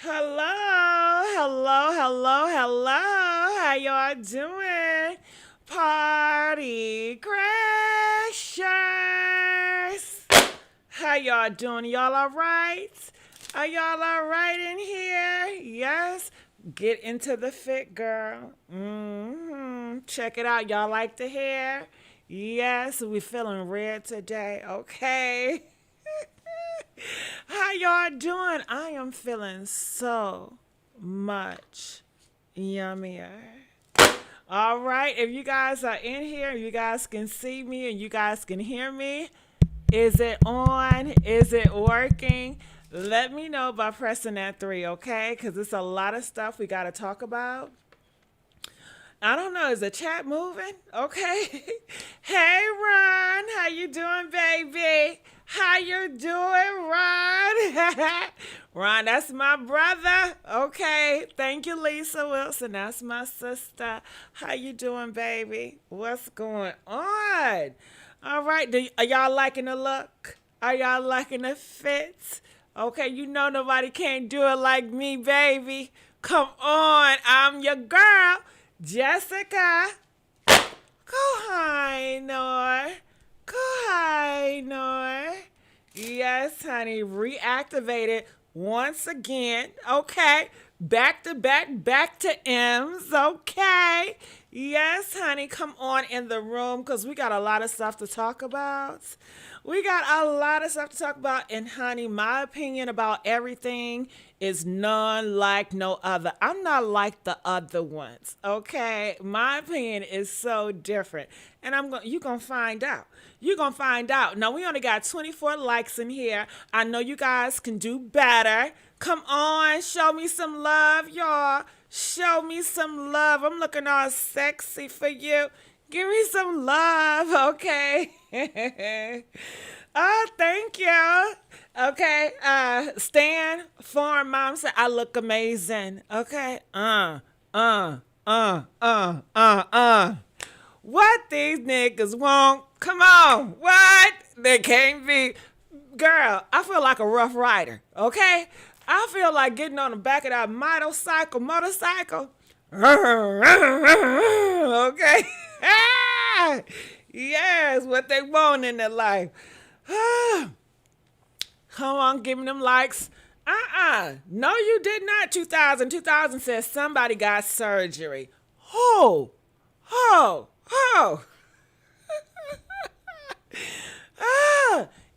Hello, hello, hello, hello. How y'all doing? Party crashers. How y'all doing? Y'all all right? Are y'all all right in here? Yes. Get into the fit, girl. Check it out. Y'all like the hair? Yes, we feeling red today. Okay. How y'all doing? I am feeling so much yummier. All right, if you guys are in here, you guys can see me and you guys can hear me. Is it on? Is it working? Let me know by pressing that three, okay? Because it's a lot of stuff we got to talk about. I don't know. Is the chat moving? Okay. Hey, Ron. How you doing, baby? How you doing, Ron? Ron, that's my brother. Okay. Thank you, Lisa Wilson. That's my sister. How you doing, baby? What's going on? All right. Are y'all liking the look? Are y'all liking the fit? Okay. You know nobody can't do it like me, baby. Come on. I'm your girl. Jessica, Kohinoor, Kohinoor. Yes, honey, reactivated once again. Okay, back to M's. Okay, yes, honey, come on in the room because we got a lot of stuff to talk about. We got a lot of stuff to talk about, and honey, my opinion about everything is none like no other. I'm not like the other ones, okay? My opinion is so different, and you're gonna find out. You're gonna find out. Now we only got 24 likes in here. I know you guys can do better. Come on, show me some love, y'all. Show me some love. I'm looking all sexy for you. Give me some love, okay? Oh, thank you. Okay, Stan, foreign mom said I look amazing. Okay, uh, What these niggas want? Come on, what? They can't be. Girl, I feel like a rough rider, okay? I feel like getting on the back of that motorcycle. Okay? Yes, what they want in their life. Come on, give me them likes. No, you did not. 2000. 2000 says somebody got surgery. Oh, oh, oh.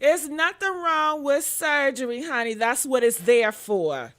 It's nothing wrong with surgery, honey. That's what it's there for.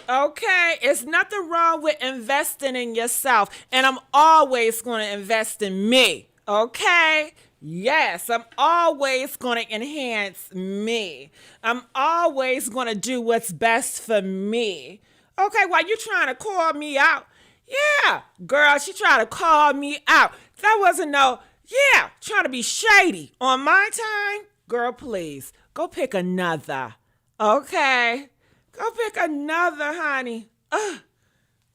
Okay, it's nothing wrong with investing in yourself. And I'm always going to invest in me. Okay? Yes, I'm always going to enhance me. I'm always going to do what's best for me. Okay, while you trying to call me out? Yeah, girl, she tried to call me out. That wasn't trying to be shady on my time. Girl, please, go pick another. Okay? Go pick another, honey.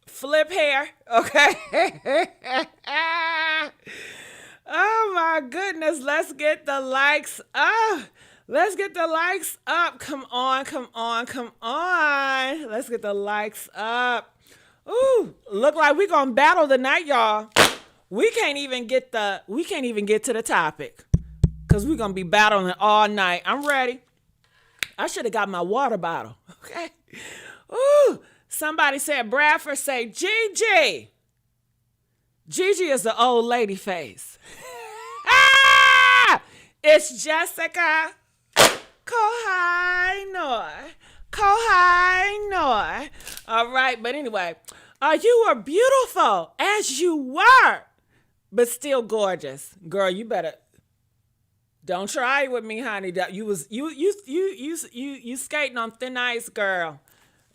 Flip hair, okay? Oh my goodness, let's get the likes up. Let's get the likes up. Come on, come on, come on. Let's get the likes up. Ooh, look like we gonna battle tonight, y'all. We can't even get to the topic. Cause we're gonna be battling all night. I'm ready. I should have got my water bottle. Okay. Ooh, somebody said Bradford say Gigi. Gigi is the old lady face. It's Jessica. Kohinoor. Kohinoor. All right, but anyway, you were beautiful as you were, but still gorgeous. Girl, you better don't try it with me, honey. You skating on thin ice, girl.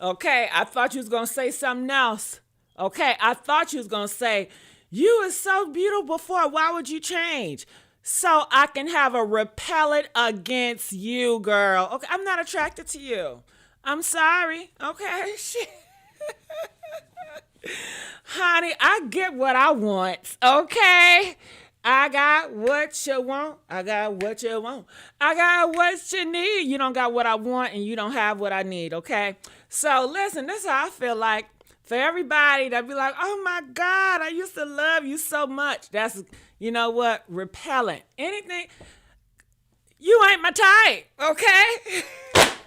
Okay, I thought you was gonna say something else. Okay, I thought you was gonna say you were so beautiful before. Why would you change? So I can have a repellent against you, girl. Okay, I'm not attracted to you. I'm sorry. Okay, honey, I get what I want. Okay. I got what you want. I got what you want. I got what you need. You don't got what I want and you don't have what I need, okay? So listen, this is how I feel like for everybody that be like, oh my God, I used to love you so much. That's, you know what, repellent. Anything, you ain't my type, okay?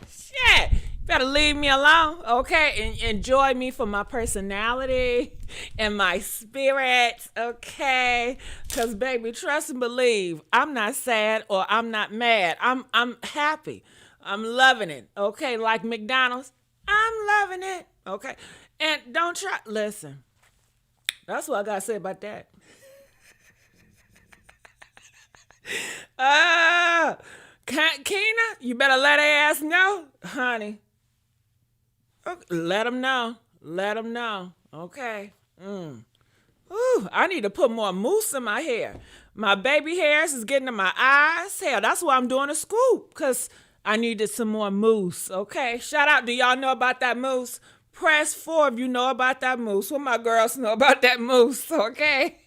Shit. Better leave me alone, okay? And enjoy me for my personality and my spirit, okay? Because, baby, trust and believe, I'm not sad or I'm not mad. I'm happy. I'm loving it, okay? Like McDonald's, I'm loving it, okay? And don't try, listen, that's what I got to say about that. Keena, you better let her ass know, honey. Okay, let them know. Let them know. Okay. Ooh, I need to put more mousse in my hair. My baby hairs is getting in my eyes. Hell, that's why I'm doing a scoop, because I needed some more mousse. Okay. Shout out. Do y'all know about that mousse? Press 4 if you know about that mousse. What my girls know about that mousse. Okay.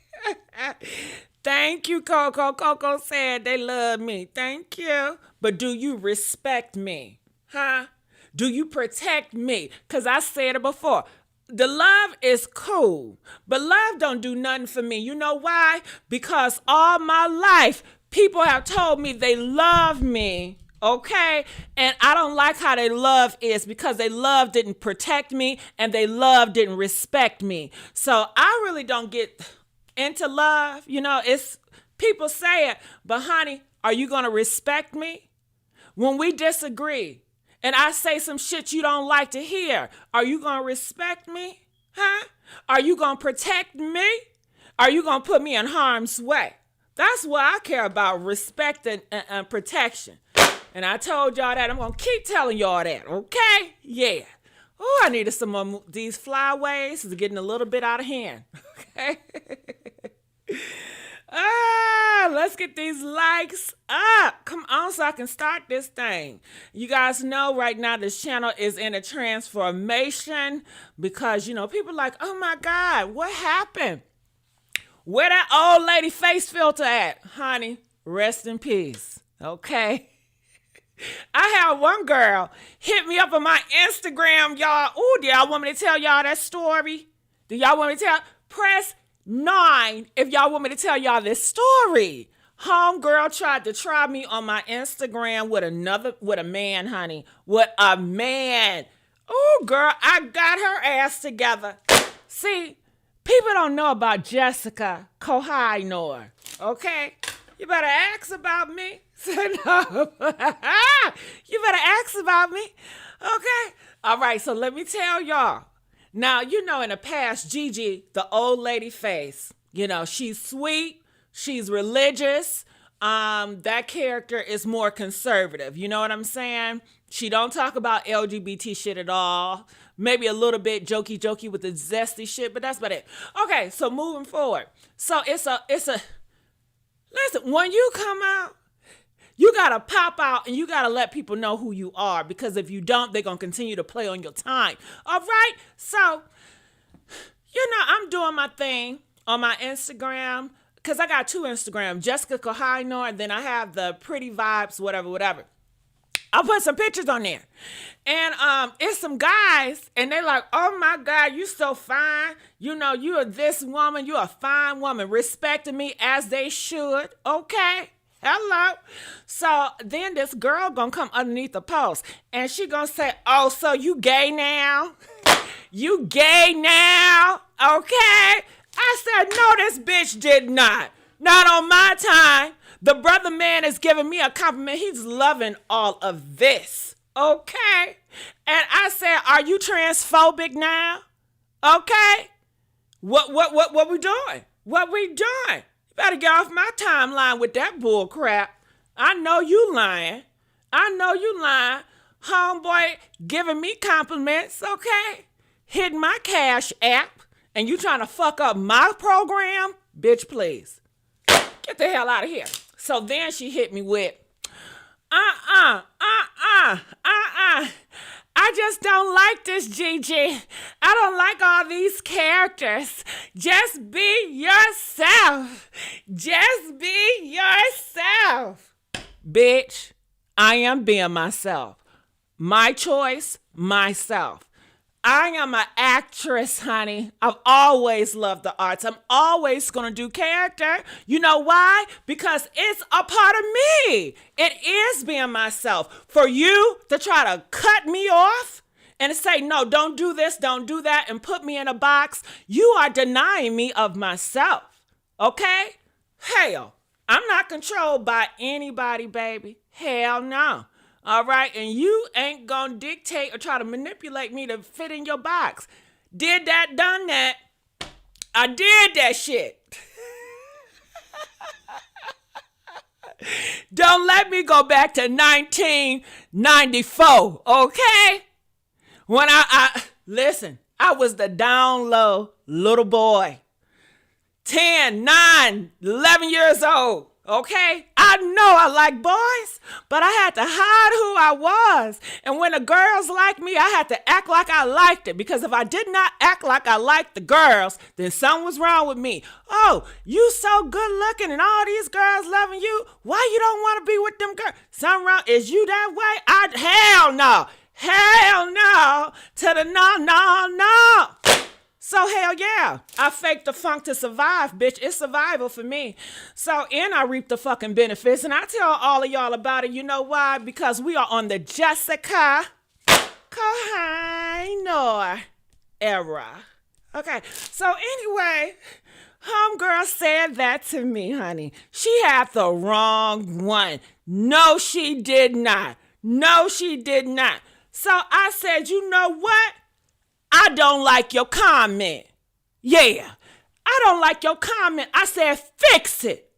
Thank you, Coco. Coco said they love me. Thank you. But do you respect me? Huh? Do you protect me? Because I said it before. The love is cool, but love don't do nothing for me. You know why? Because all my life, people have told me they love me, okay? And I don't like how their love is because their love didn't protect me and their love didn't respect me. So I really don't get into love. You know, it's people say it, but honey, are you going to respect me? When we disagree, and I say some shit you don't like to hear, are you going to respect me? Huh? Are you going to protect me? Are you going to put me in harm's way? That's what I care about, respect and protection. And I told y'all that. I'm going to keep telling y'all that, okay? Yeah. Oh, I needed some more. These flyaways is getting a little bit out of hand, okay? Let's get these likes up. Come on, so I can start this thing. You guys know right now this channel is in a transformation because, you know, people are like, oh my God, what happened? Where that old lady face filter at? Honey, rest in peace, okay? I had one girl hit me up on my Instagram, y'all. Ooh, do y'all want me to tell y'all that story? Do y'all want me to tell? Press 9 if y'all want me to tell y'all this story. Homegirl tried to try me on my Instagram with a man, honey. With a man. Oh, girl, I got her ass together. See, people don't know about Jessica Kohai-Nor, okay? You better ask about me. Say no. You better ask about me, okay? All right, so let me tell y'all. Now, you know, in the past, Gigi, the old lady face, you know, she's sweet, she's religious. That character is more conservative. You know what I'm saying? She don't talk about LGBT shit at all. Maybe a little bit jokey with the zesty shit, but that's about it. Okay, so moving forward. So it's a, listen, when you come out, you got to pop out and you got to let people know who you are, because if you don't, they're going to continue to play on your time. All right? So, you know, I'm doing my thing on my Instagram because I got 2 Instagrams, Jessica Kohai-Nor, and then I have the Pretty Vibes, whatever. I'll put some pictures on there. And it's some guys, and they're like, oh my God, you so fine. You know, you are this woman. You're a fine woman. Respecting me as they should. Okay? Hello. So then this girl gonna come underneath the post and she gonna say, oh, so you gay now? You gay now? Okay. I said, no, this bitch did not. Not on my time. The brother man is giving me a compliment. He's loving all of this. Okay. And I said, are you transphobic now? Okay. What we doing? What we doing? Better get off my timeline with that bull crap. I know you lying. Homeboy giving me compliments, okay? Hitting my Cash App, and you trying to fuck up my program? Bitch, please. Get the hell out of here. So then she hit me with, I just don't like this, Gigi. I don't like all these characters. Just be yourself. Just be yourself. Bitch, I am being myself. My choice, myself. I am an actress, honey. I've always loved the arts. I'm always going to do character. You know why? Because it's a part of me. It is being myself. For you to try to cut me off and say, no, don't do this, don't do that, and put me in a box, you are denying me of myself. Okay? Hell, I'm not controlled by anybody, baby. Hell no. All right, and you ain't gonna dictate or try to manipulate me to fit in your box. Did that, done that. I did that shit. Don't let me go back to 1994, okay? When I listen, I was the down low little boy. 10, 9, 11 years old. Okay? I know I like boys, but I had to hide who I was. And when the girls liked me, I had to act like I liked it. Because if I did not act like I liked the girls, then something was wrong with me. Oh, you so good looking and all these girls loving you. Why you don't want to be with them girls? Something wrong? Is you that way? Hell no. Hell no. To the no, no, no. So hell yeah, I faked the funk to survive, bitch. It's survival for me. So, and I reap the fucking benefits. And I tell all of y'all about it. You know why? Because we are on the Jessica Kohinoor era. Okay, so anyway, homegirl said that to me, honey. She had the wrong one. No, she did not. No, she did not. So I said, you know what? I don't like your comment. Yeah, I don't like your comment. I said, fix it.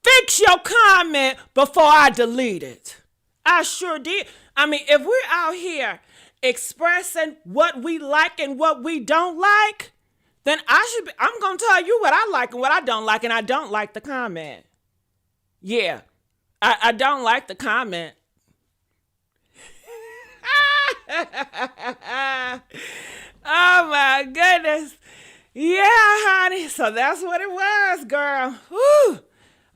Fix your comment before I delete it. I sure did. I mean, if we're out here expressing what we like and what we don't like, then I'm going to tell you what I like and what I don't like, and I don't like the comment. Yeah, I don't like the comment. Oh my goodness. Yeah, honey. So that's what it was, girl. Whew.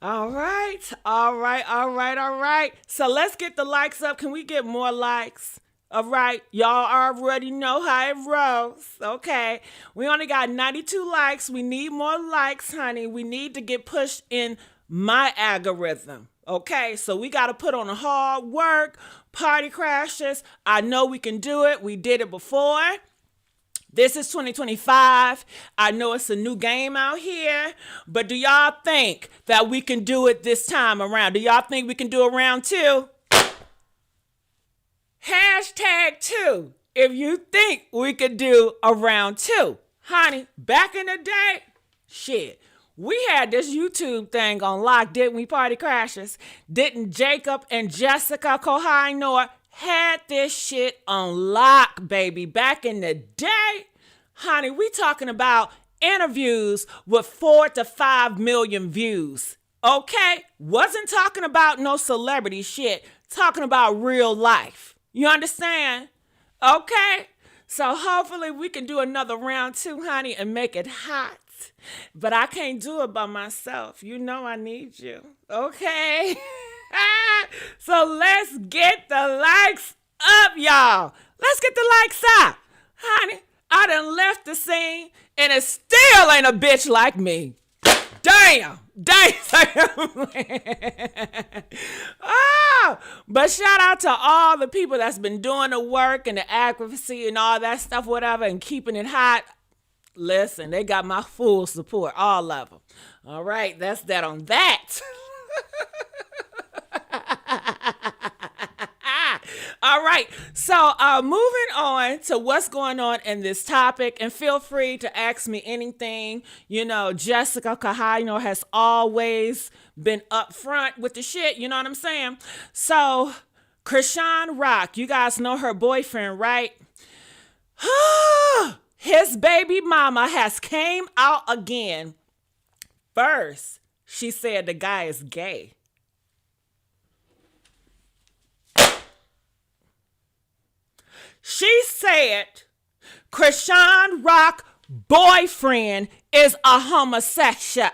All right. So let's get the likes up. Can we get more likes? All right. Y'all already know how it rolls. Okay. We only got 92 likes. We need more likes, honey. We need to get pushed in my algorithm. Okay, so we got to put on the hard work, party crashers. I know we can do it. We did it before. This is 2025. I know it's a new game out here, but do y'all think that we can do it this time around? Do y'all think we can do a round 2? #2 if you think we could do a round 2. Honey, back in the day, shit. We had this YouTube thing on lock, didn't we, party crashers? Didn't Jacob and Jessica Kohinoor had this shit on lock, baby? Back in the day, honey, we talking about interviews with 4 to 5 million views. Okay? Wasn't talking about no celebrity shit. Talking about real life. You understand? Okay? So hopefully we can do another round 2, honey, and make it hot. But I can't do it by myself. You know I need you. Okay? So let's get the likes up, y'all. Let's get the likes up. Honey, I done left the scene and it still ain't a bitch like me. Damn. Oh, but shout out to all the people that's been doing the work and the advocacy and all that stuff, whatever, and keeping it hot. Listen, they got my full support, all of them. All right, that's that on that. All right, so moving on to what's going on in this topic, and feel free to ask me anything. You know, Jessica Kohinoor has always been upfront with the shit, you know what I'm saying? So, Chrisean Rock, you guys know her boyfriend, right? His baby mama has came out again. First, she said the guy is gay. She said Chrisean Rock boyfriend is a homosexual.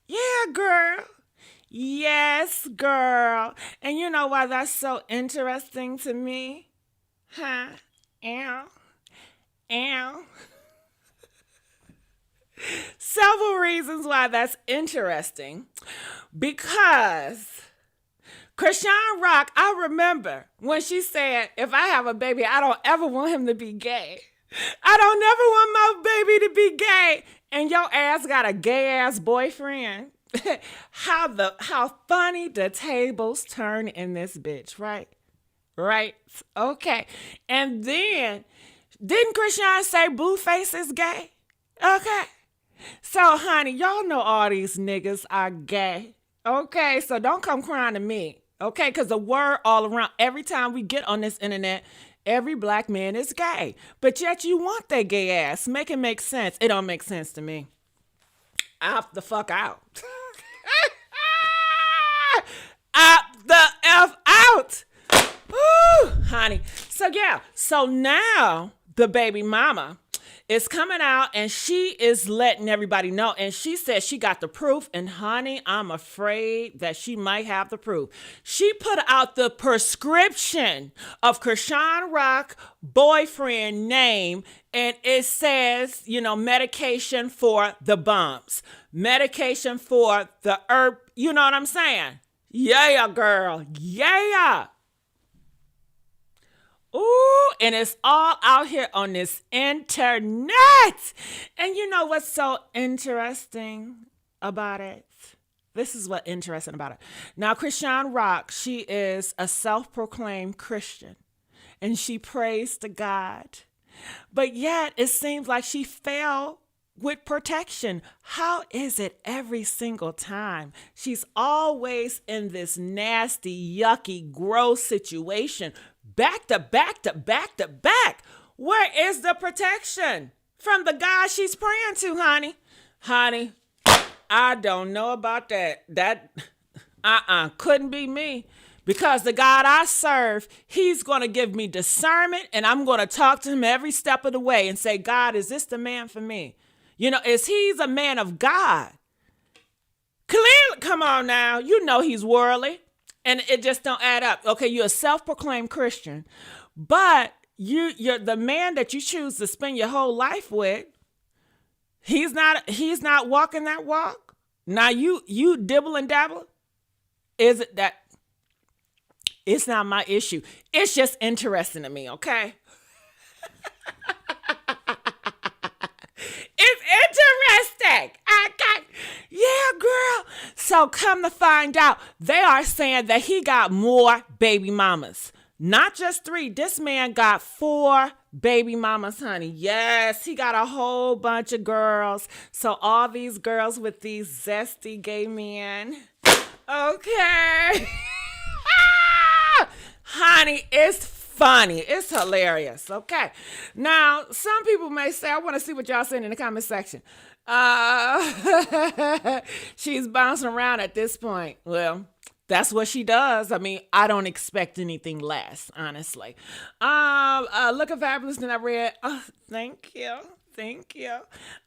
Yeah, girl. Yes, girl. And you know why that's so interesting to me? Huh? Ow. Ow. Several reasons why that's interesting. Because Chrisean Rock, I remember when she said, if I have a baby, I don't ever want him to be gay. I don't never want my baby to be gay. And your ass got a gay ass boyfriend. How funny the tables turn in this bitch, right? Right? Okay. And then, didn't Chrisean say Blueface is gay? Okay. So, honey, y'all know all these niggas are gay. Okay, so don't come crying to me. Okay, because the word all around, every time we get on this internet, every black man is gay. But yet you want that gay ass. Make it make sense. It don't make sense to me. Opt the fuck out. Opt the F out. Woo, honey. So, yeah. So now the baby mama is coming out and she is letting everybody know. And she said she got the proof. And honey, I'm afraid that she might have the proof. She put out the prescription of Chrisean Rock boyfriend name. And it says, medication for the bumps. Medication for the herb. You know what I'm saying? Yeah, girl. Yeah. Ooh, and it's all out here on this internet. And you know what's so interesting about it? This is what's interesting about it. Now, Chrisean Rock, she is a self-proclaimed Christian. And she prays to God. But yet, it seems like she fell with protection. How is it every single time? She's always in this nasty, yucky, gross situation. Back to back to back to back. Where is the protection from the God she's praying to, honey? Honey, I don't know about that. Couldn't be me. Because the God I serve, he's going to give me discernment and I'm going to talk to him every step of the way and say, God, is this the man for me? He's a man of God. Clearly, come on now. He's worldly. And it just don't add up. Okay, you're a self-proclaimed Christian, but you're the man that you choose to spend your whole life with. He's not walking that walk. Now you dibble and dabble. Is it that? It's not my issue. It's just interesting to me. Okay. It's interesting. Yeah, girl. So come to find out, they are saying that he got more baby mamas. Not just 3. This man got 4 baby mamas, honey. Yes, he got a whole bunch of girls. So all these girls with these zesty gay men. Okay. Honey, it's funny. It's hilarious. Okay. Now, some people may say, I want to see what y'all saying in the comment section. She's bouncing around at this point. Well, that's what she does. I mean, I don't expect anything less, honestly. Looking fabulous that I read. Oh, thank you.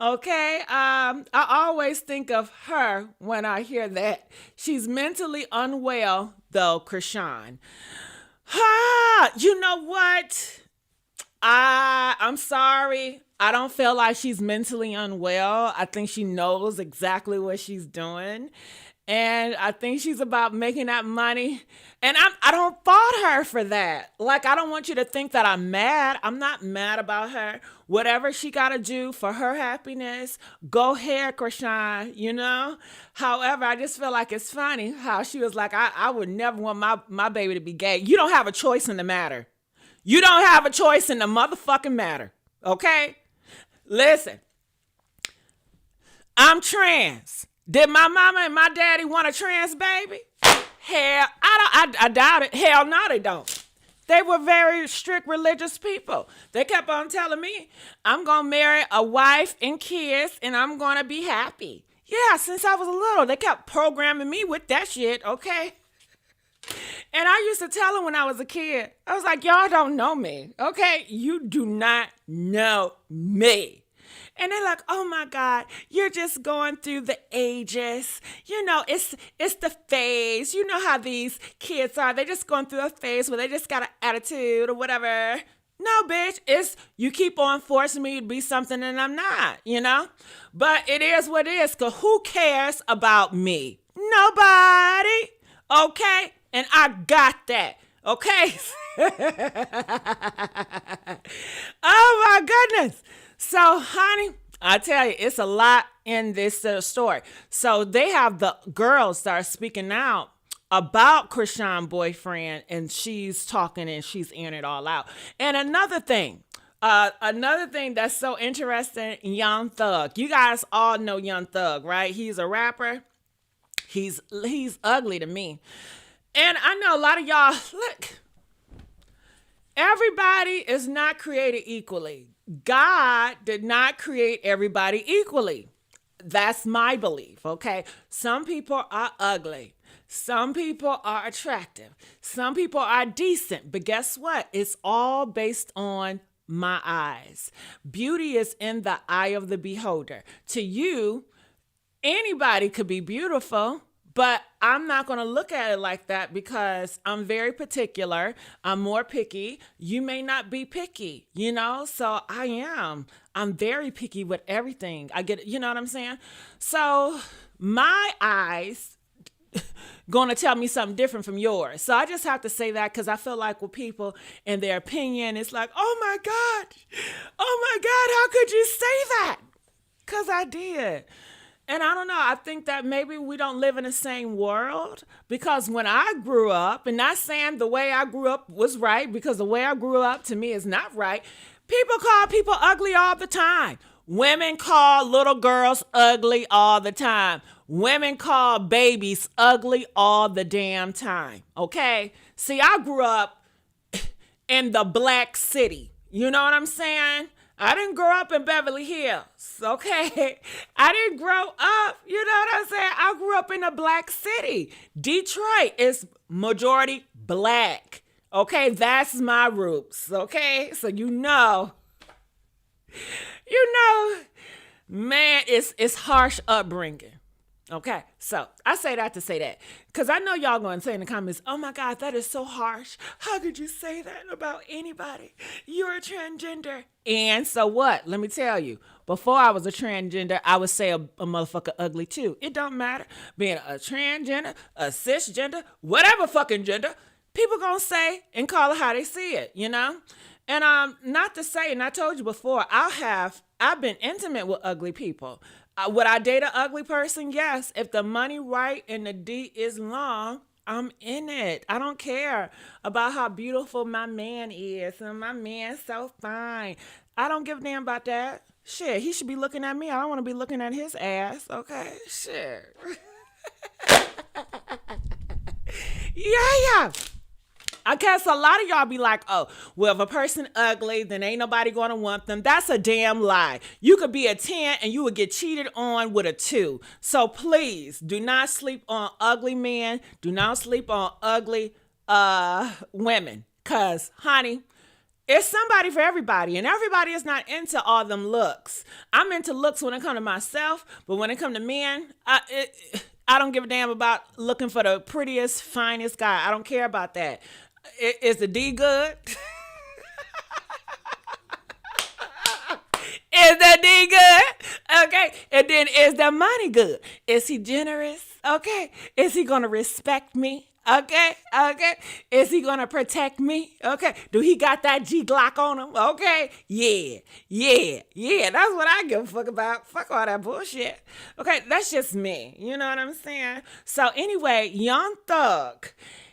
Okay. I always think of her when I hear that. She's mentally unwell, though, Chrisean. You know what? I'm sorry. I don't feel like she's mentally unwell. I think she knows exactly what she's doing. And I think she's about making that money. And I don't fault her for that. Like, I don't want you to think that I'm mad. I'm not mad about her. Whatever she got to do for her happiness, go ahead, Chrisean, However, I just feel like it's funny how she was like, I would never want my baby to be gay. You don't have a choice in the matter. You don't have a choice in the motherfucking matter. Okay? Listen, I'm trans. Did my mama and my daddy want a trans baby? Hell, I doubt it. Hell no, they don't. They were very strict religious people. They kept on telling me, I'm going to marry a wife and kids and I'm going to be happy. Yeah, since I was little, they kept programming me with that shit, okay? And I used to tell them when I was a kid, I was like, y'all don't know me, okay? You do not know me. And they're like, oh my God, you're just going through the ages. You know, it's the phase. You know how these kids are. They're just going through a phase where they just got an attitude or whatever. No, bitch, it's you keep on forcing me to be something and I'm not, you know? But it is what it is, because who cares about me? Nobody, okay? And I got that, okay? Oh my goodness. So, honey, I tell you, it's a lot in this story. So they have the girls start speaking out about Chrisean boyfriend, and she's talking and she's airing it all out. And another thing that's so interesting, Young Thug. You guys all know Young Thug, right? He's a rapper. He's ugly to me. And I know a lot of y'all, look, everybody is not created equally. God did not create everybody equally. That's my belief, okay? Some people are ugly. Some people are attractive. Some people are decent. But guess what? It's all based on my eyes. Beauty is in the eye of the beholder. To you, anybody could be beautiful, but I'm not going to look at it like that because I'm very particular. I'm more picky. You may not be picky, you know? So I am. I'm very picky with everything. I get it. You know what I'm saying? So my eyes going to tell me something different from yours. So I just have to say that because I feel like with people and their opinion, it's like, oh my God, how could you say that? Because I did. And I don't know, I think that maybe we don't live in the same world, because when I grew up, and not saying the way I grew up was right, because the way I grew up to me is not right, people call people ugly all the time. Women call little girls ugly all the time. Women call babies ugly all the damn time, okay? See, I grew up in the black city. You know what I'm saying? I didn't grow up in Beverly Hills, okay? I didn't grow up, you know what I'm saying? I grew up in a black city. Detroit is majority black, okay? That's my roots, okay? So you know, man, it's harsh upbringing. Okay, so I say that to say that, because I know y'all going to say in the comments, oh my God, that is so harsh. How could you say that about anybody? You're a transgender. And so what? Let me tell you, before I was a transgender, I would say a motherfucker ugly too. It don't matter. Being a transgender, a cisgender, whatever fucking gender, people going to say and call it how they see it, you know? And not to say, and I told you before, I've been intimate with ugly people. Would I date an ugly person? Yes. If the money right and the D is long, I'm in it. I don't care about how beautiful my man is and my man's so fine. I don't give a damn about that. Shit, he should be looking at me. I don't want to be looking at his ass. Okay, shit. Yeah. I guess a lot of y'all be like, oh, well, if a person ugly, then ain't nobody going to want them. That's a damn lie. You could be a 10 and you would get cheated on with a 2. So please do not sleep on ugly men. Do not sleep on ugly women. Because, honey, it's somebody for everybody. And everybody is not into all them looks. I'm into looks when it comes to myself. But when it comes to men, I don't give a damn about looking for the prettiest, finest guy. I don't care about that. Is the D good? Is the D good? Okay. And then is the money good? Is he generous? Okay. Is he going to respect me? Okay. Is he going to protect me? Okay. Do he got that G Glock on him? Okay. Yeah. That's what I give a fuck about. Fuck all that bullshit. Okay. That's just me. You know what I'm saying? So anyway, Young Thug,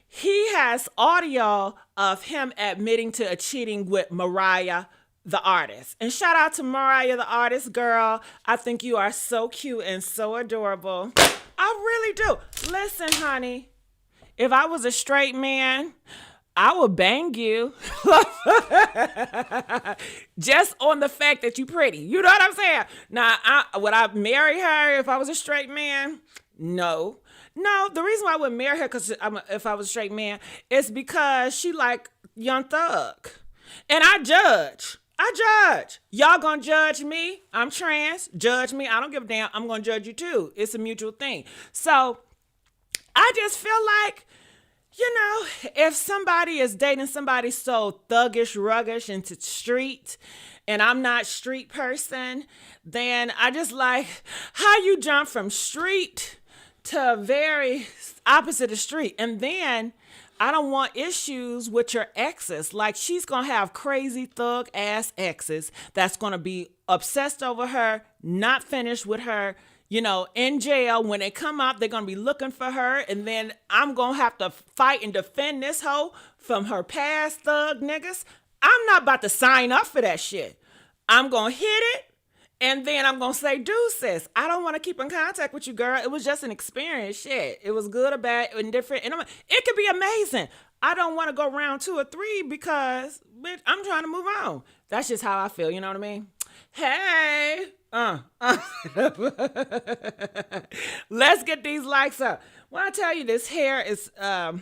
he has audio of him admitting to a cheating with Mariah, the artist. And shout out to Mariah, the artist, girl. I think you are so cute and so adorable. I really do. Listen, honey, if I was a straight man, I would bang you just on the fact that you pretty. You know what I'm saying? Now, would I marry her if I was a straight man? No. No, the reason why I wouldn't marry her, because if I was a straight man, is because she like Young Thug. And I judge. I judge. Y'all gonna judge me? I'm trans. Judge me. I don't give a damn. I'm gonna judge you too. It's a mutual thing. So I just feel like, if somebody is dating somebody so thuggish, ruggish, into street, and I'm not street person, then I just like how you jump from street to very opposite of street. And then I don't want issues with your exes. Like, she's going to have crazy thug ass exes that's going to be obsessed over her, not finished with her, in jail. When they come out, they're going to be looking for her. And then I'm going to have to fight and defend this hoe from her past thug niggas. I'm not about to sign up for that shit. I'm going to hit it. And then I'm going to say, deuces. I don't want to keep in contact with you, girl. It was just an experience. Shit. It was good or bad and different. And it could be amazing. I don't want to go round 2 or 3 because, bitch, I'm trying to move on. That's just how I feel. You know what I mean? Hey. Let's get these likes up. When I tell you this hair is, man,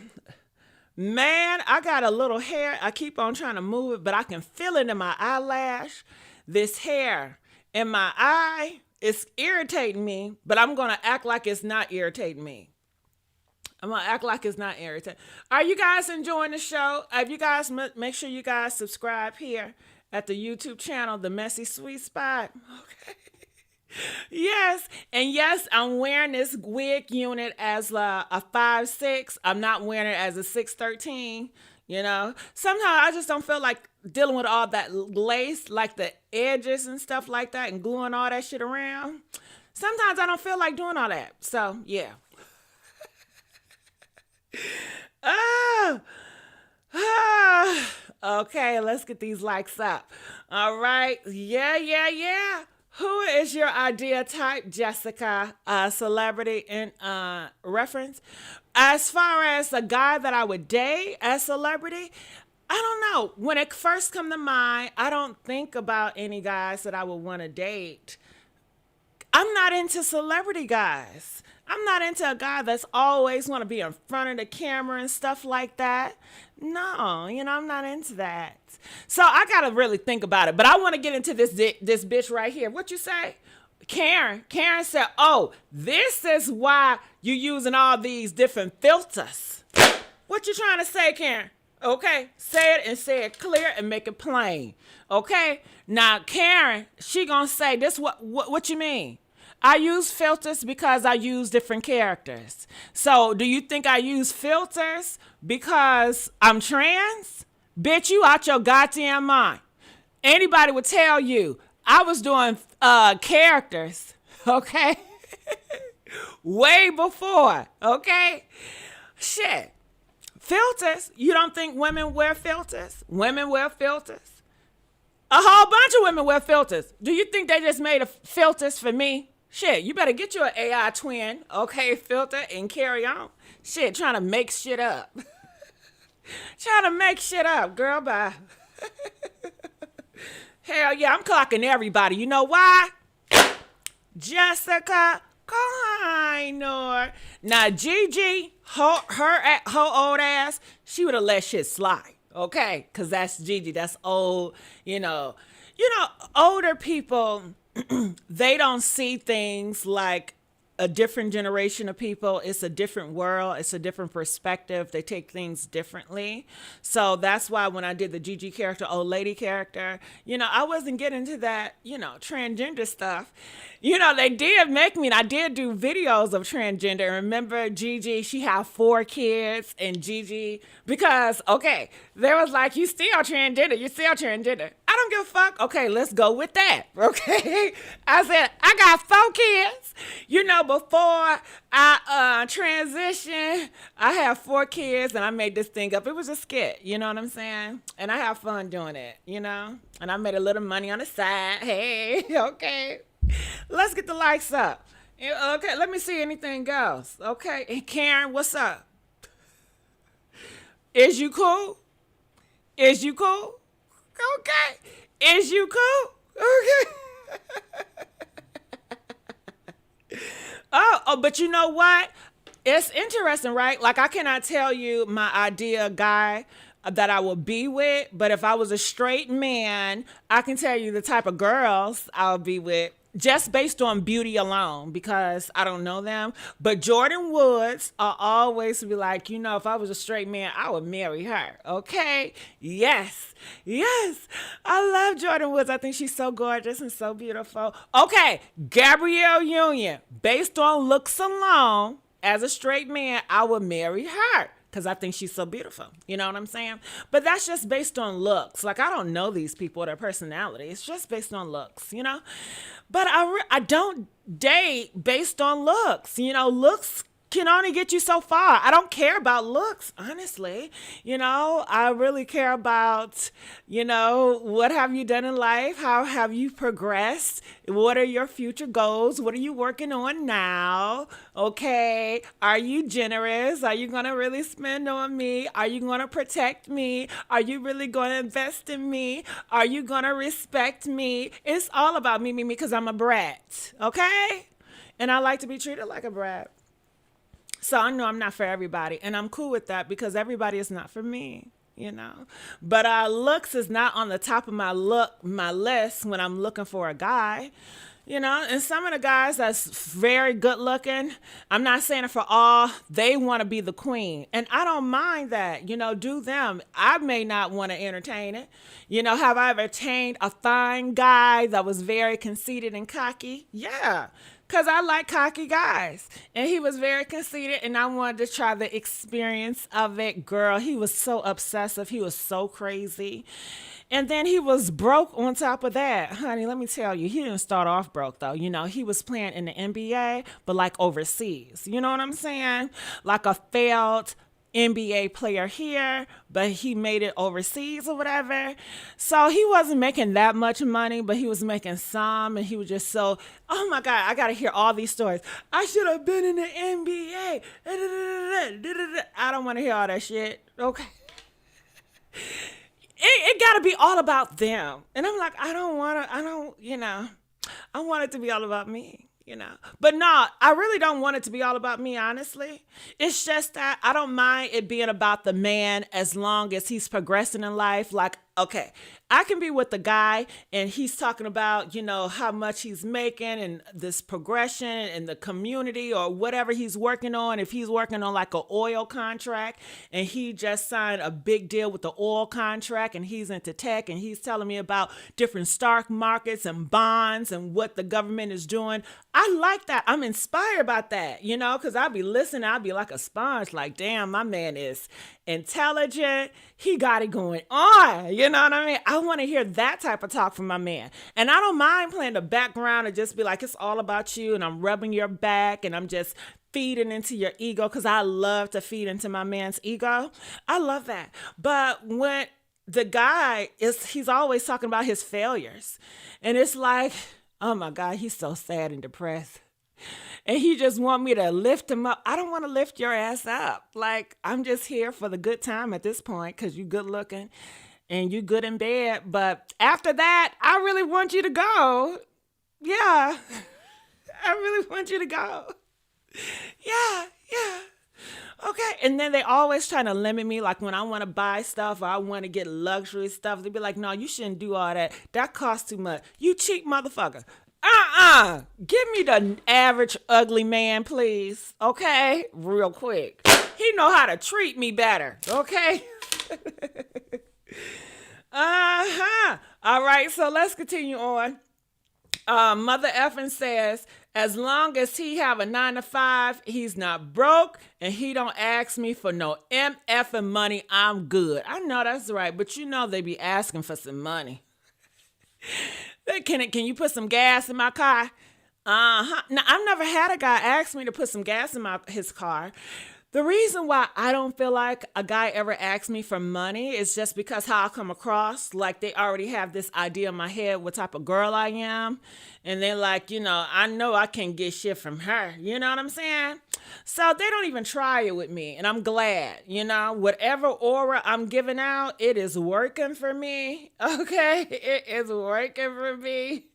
I got a little hair. I keep on trying to move it, but I can feel it in my eyelash. This hair in my eye is irritating me, but I'm going to act like it's not irritating me. I'm going to act like it's not irritating. Are you guys enjoying the show? If you guys, make sure you guys subscribe here at the YouTube channel, The Messy Sweet Spot. Okay. Yes. And yes, I'm wearing this wig unit as a 5'6". I'm not wearing it as a 6'13". Sometimes I just don't feel like dealing with all that lace, like the edges and stuff like that, and gluing all that shit around. Sometimes I don't feel like doing all that. So, yeah. Okay, let's get these likes up. All right. Yeah. Who is your ideal type, Jessica? Celebrity in reference. As far as a guy that I would date as celebrity, I don't know. When it first come to mind, I don't think about any guys that I would want to date. I'm not into celebrity guys. I'm not into a guy that's always want to be in front of the camera and stuff like that. No, I'm not into that. So I got to really think about it. But I want to get into this bitch right here. What you say? Karen said, oh, this is why you using all these different filters. What you trying to say, Karen? Okay, say it and say it clear and make it plain. Okay, now Karen, she gonna say this. What you mean? I use filters because I use different characters. So do you think I use filters because I'm trans? Bitch, you out your goddamn mind. Anybody would tell you I was doing characters, okay? Way before, okay? Shit. Filters? You don't think women wear filters? Women wear filters? A whole bunch of women wear filters. Do you think they just made filters for me? Shit, you better get you an AI twin, okay, filter, and carry on. Shit, trying to make shit up. Trying to make shit up, girl, bye. Hell yeah, I'm clocking everybody. You know why? Jessica Kahiner. Now, Gigi, her old ass, she would have let shit slide, okay? Because that's Gigi. That's old, older people, they don't see things like a different generation of people. It's a different world. It's a different perspective. They take things differently. So that's why when I did the Gigi character, old lady character, I wasn't getting into that, transgender stuff. They did make me, and I did do videos of transgender. Remember Gigi, she had 4 kids, and Gigi, because, okay, there was like, you still transgender. I don't give a fuck. Okay, let's go with that. Okay. I said, I got 4 kids. Before I transitioned, I have 4 kids and I made this thing up. It was a skit, you know what I'm saying? And I have fun doing it, And I made a little money on the side. Hey, okay. Let's get the likes up. Okay, let me see anything else. Okay. And Karen, what's up? Is you cool? Okay. Is you cool? Okay. But you know what? It's interesting, right? Like I cannot tell you my idea guy that I would be with, but if I was a straight man, I can tell you the type of girls I'll be with just based on beauty alone because I don't know them. But Jordan Woods, I always be like, if I was a straight man, I would marry her. Okay? Yes. Yes. I love Jordan Woods. I think she's so gorgeous and so beautiful. Okay. Gabrielle Union, based on looks alone, as a straight man, I would marry her because I think she's so beautiful. You know what I'm saying? But that's just based on looks. Like, I don't know these people or their personality. It's just based on looks. But I don't date based on looks. Looks can only get you so far. I don't care about looks, honestly. I really care about, what have you done in life? How have you progressed? What are your future goals? What are you working on now? Okay. Are you generous? Are you going to really spend on me? Are you going to protect me? Are you really going to invest in me? Are you going to respect me? It's all about me, because I'm a brat. Okay? And I like to be treated like a brat. So I know I'm not for everybody, and I'm cool with that because everybody is not for me. But looks is not on the top of my list when I'm looking for a guy. And some of the guys that's very good looking, I'm not saying it for all, they want to be the queen. And I don't mind that, do them. I may not want to entertain it. Have I ever entertained a fine guy that was very conceited and cocky? Yeah. Because I like cocky guys. And he was very conceited, and I wanted to try the experience of it. Girl, he was so obsessive. He was so crazy. And then he was broke on top of that. Honey, let me tell you, he didn't start off broke, though. He was playing in the NBA, but like overseas. You know what I'm saying? Like a failed NBA player here, but he made it overseas or whatever. So he wasn't making that much money, but he was making some, and he was just so, oh my God, I got to hear all these stories. I should have been in the NBA. I don't want to hear all that shit. Okay. It got to be all about them. And I'm like, I want it to be all about me. But no, I really don't want it to be all about me, honestly. It's just that I don't mind it being about the man as long as he's progressing in life. Like, okay, I can be with the guy and he's talking about, how much he's making and this progression and the community or whatever he's working on. If he's working on like an oil contract and he just signed a big deal with the oil contract and he's into tech and he's telling me about different stock markets and bonds and what the government is doing. I like that. I'm inspired by that, because I'll be listening. I'll be like a sponge, like, damn, my man is intelligent. He got it going on. You know what I mean? I want to hear that type of talk from my man. And I don't mind playing the background and just be like, it's all about you. And I'm rubbing your back and I'm just feeding into your ego because I love to feed into my man's ego. I love that. But when the guy he's always talking about his failures. And it's like, oh my God, he's so sad and depressed. And he just want me to lift him up. I don't want to lift your ass up. Like, I'm just here for the good time at this point because you good looking and you good in bed. But after that, I really want you to go. Yeah. I really want you to go. Yeah. Okay. And then they always trying to limit me. Like when I want to buy stuff or I want to get luxury stuff, they be like, no, you shouldn't do all that. That costs too much. You cheap motherfucker. Give me the average ugly man, please. Okay? Real quick. He know how to treat me better. Okay? All right, so let's continue on. Mother effing says, as long as he have a 9-to-5, he's not broke, and he don't ask me for no MFing money, I'm good. I know that's right, but they be asking for some money. Can you put some gas in my car? Now, I've never had a guy ask me to put some gas in his car. The reason why I don't feel like a guy ever asks me for money is just because how I come across. Like they already have this idea in my head what type of girl I am. And they're like, I know I can't get shit from her. You know what I'm saying? So they don't even try it with me. And I'm glad, whatever aura I'm giving out, it is working for me. Okay? It is working for me.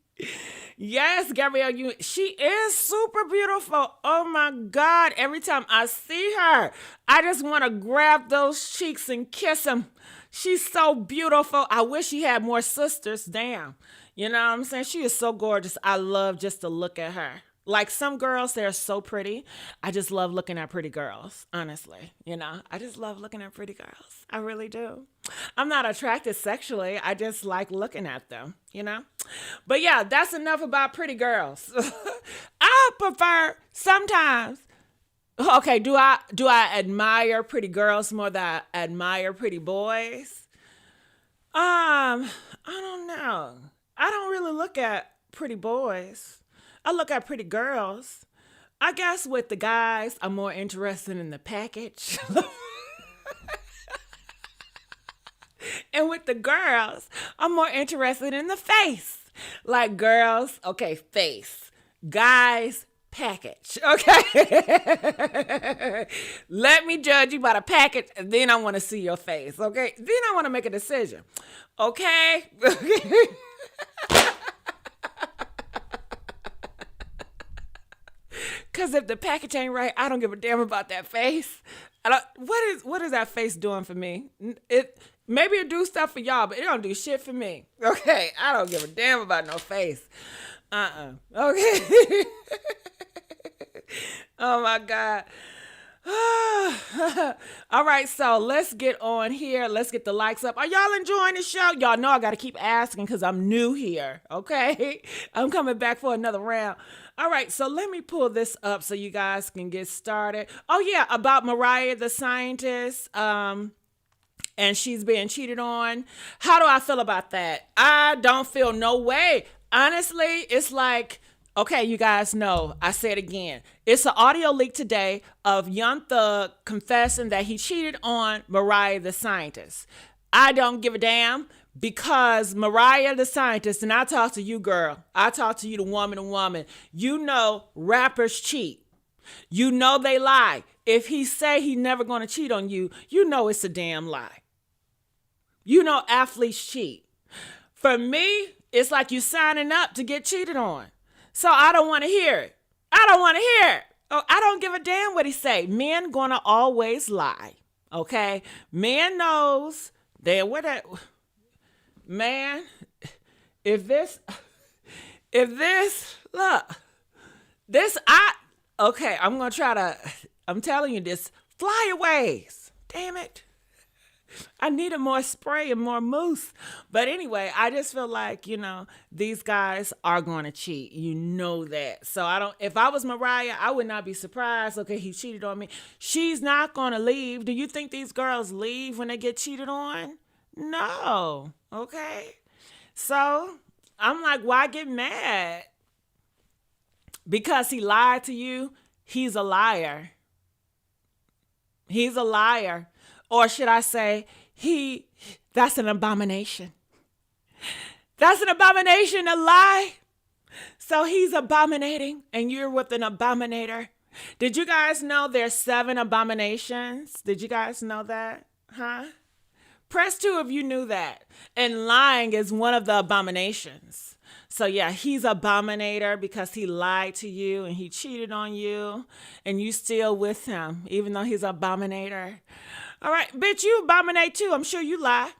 Yes, Gabrielle, she is super beautiful. Oh my God. Every time I see her, I just want to grab those cheeks and kiss them. She's so beautiful. I wish she had more sisters. Damn. You know what I'm saying? She is so gorgeous. I love just to look at her. Like some girls, they're so pretty. I just love looking at pretty girls, honestly. I just love looking at pretty girls. I really do. I'm not attracted sexually. I just like looking at them. But yeah, that's enough about pretty girls. I prefer sometimes. Okay, do I admire pretty girls more than I admire pretty boys? I don't know. I don't really look at pretty boys. I look at pretty girls. I guess with the guys, I'm more interested in the package. And with the girls, I'm more interested in the face. Like girls, okay, face. Guys, package. Okay. Let me judge you by the package, and then I want to see your face. Okay. Then I want to make a decision. Okay. Cause if the package ain't right, I don't give a damn about that face. What is that face doing for me? Maybe it do stuff for y'all, but it don't do shit for me. Okay, I don't give a damn about no face. Okay. Oh my God. All right, so let's get on here. Let's get the likes up. Are y'all enjoying the show? Y'all know I got to keep asking because I'm new here. Okay, I'm coming back for another round. All right, so let me pull this up so you guys can get started. Oh yeah, about Mariah the scientist. And she's being cheated on. How do I feel about that? I don't feel no way. Honestly, it's like, okay, you guys know, I say it again. It's an audio leak today of Young Thug confessing that he cheated on Mariah the scientist. I don't give a damn because Mariah the scientist, and I talk to you, girl. I talk to you, the woman to woman. You know rappers cheat. You know they lie. If he say he never going to cheat on you, you know it's a damn lie. You know athletes cheat. For me, it's like you signing up to get cheated on. So I don't want to hear it. I don't want to hear it. Oh, I don't give a damn what he say. Men gonna always lie. Okay? Man knows that man, if this look, okay, I'm telling you this, flyaways. Damn it. I needed more spray and more mousse. But anyway, I just feel like, these guys are going to cheat. You know that. So if I was Mariah, I would not be surprised. Okay, he cheated on me. She's not going to leave. Do you think these girls leave when they get cheated on? No. Okay. So I'm like, why get mad? Because he lied to you. He's a liar. He's a liar. Or should I say, that's an abomination. That's an abomination, a lie. So he's abominating and you're with an abominator. Did you guys know there's 7 abominations? Did you guys know that? Huh? Press 2 if you knew that. And lying is one of the abominations. So yeah, he's abominator because he lied to you and he cheated on you and you still with him, even though he's abominator. All right, bitch, you abominate too. I'm sure you lie.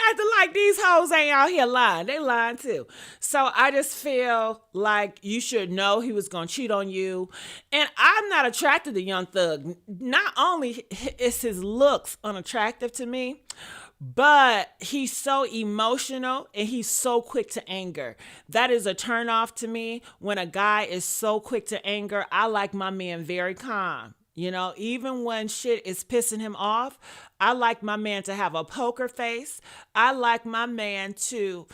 Acting like these hoes ain't out here lying. They lying too. So I just feel like you should know he was going to cheat on you. And I'm not attracted to Young Thug. Not only is his looks unattractive to me, but he's so emotional and he's so quick to anger. That is a turnoff to me. When a guy is so quick to anger, I like my man very calm. Even when shit is pissing him off, I like my man to have a poker face. I like my man to,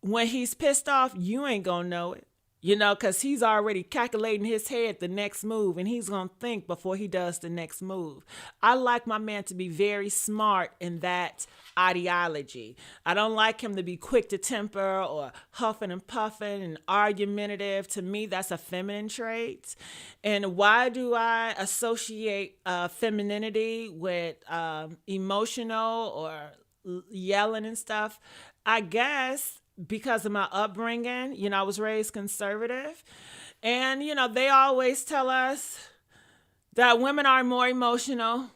when he's pissed off, you ain't gonna know it. Because he's already calculating his head the next move and he's going to think before he does the next move. I like my man to be very smart in that ideology. I don't like him to be quick to temper or huffing and puffing and argumentative. To me, that's a feminine trait. And why do I associate femininity with emotional or yelling and stuff. I guess because of my upbringing, I was raised conservative. And, they always tell us that women are more emotional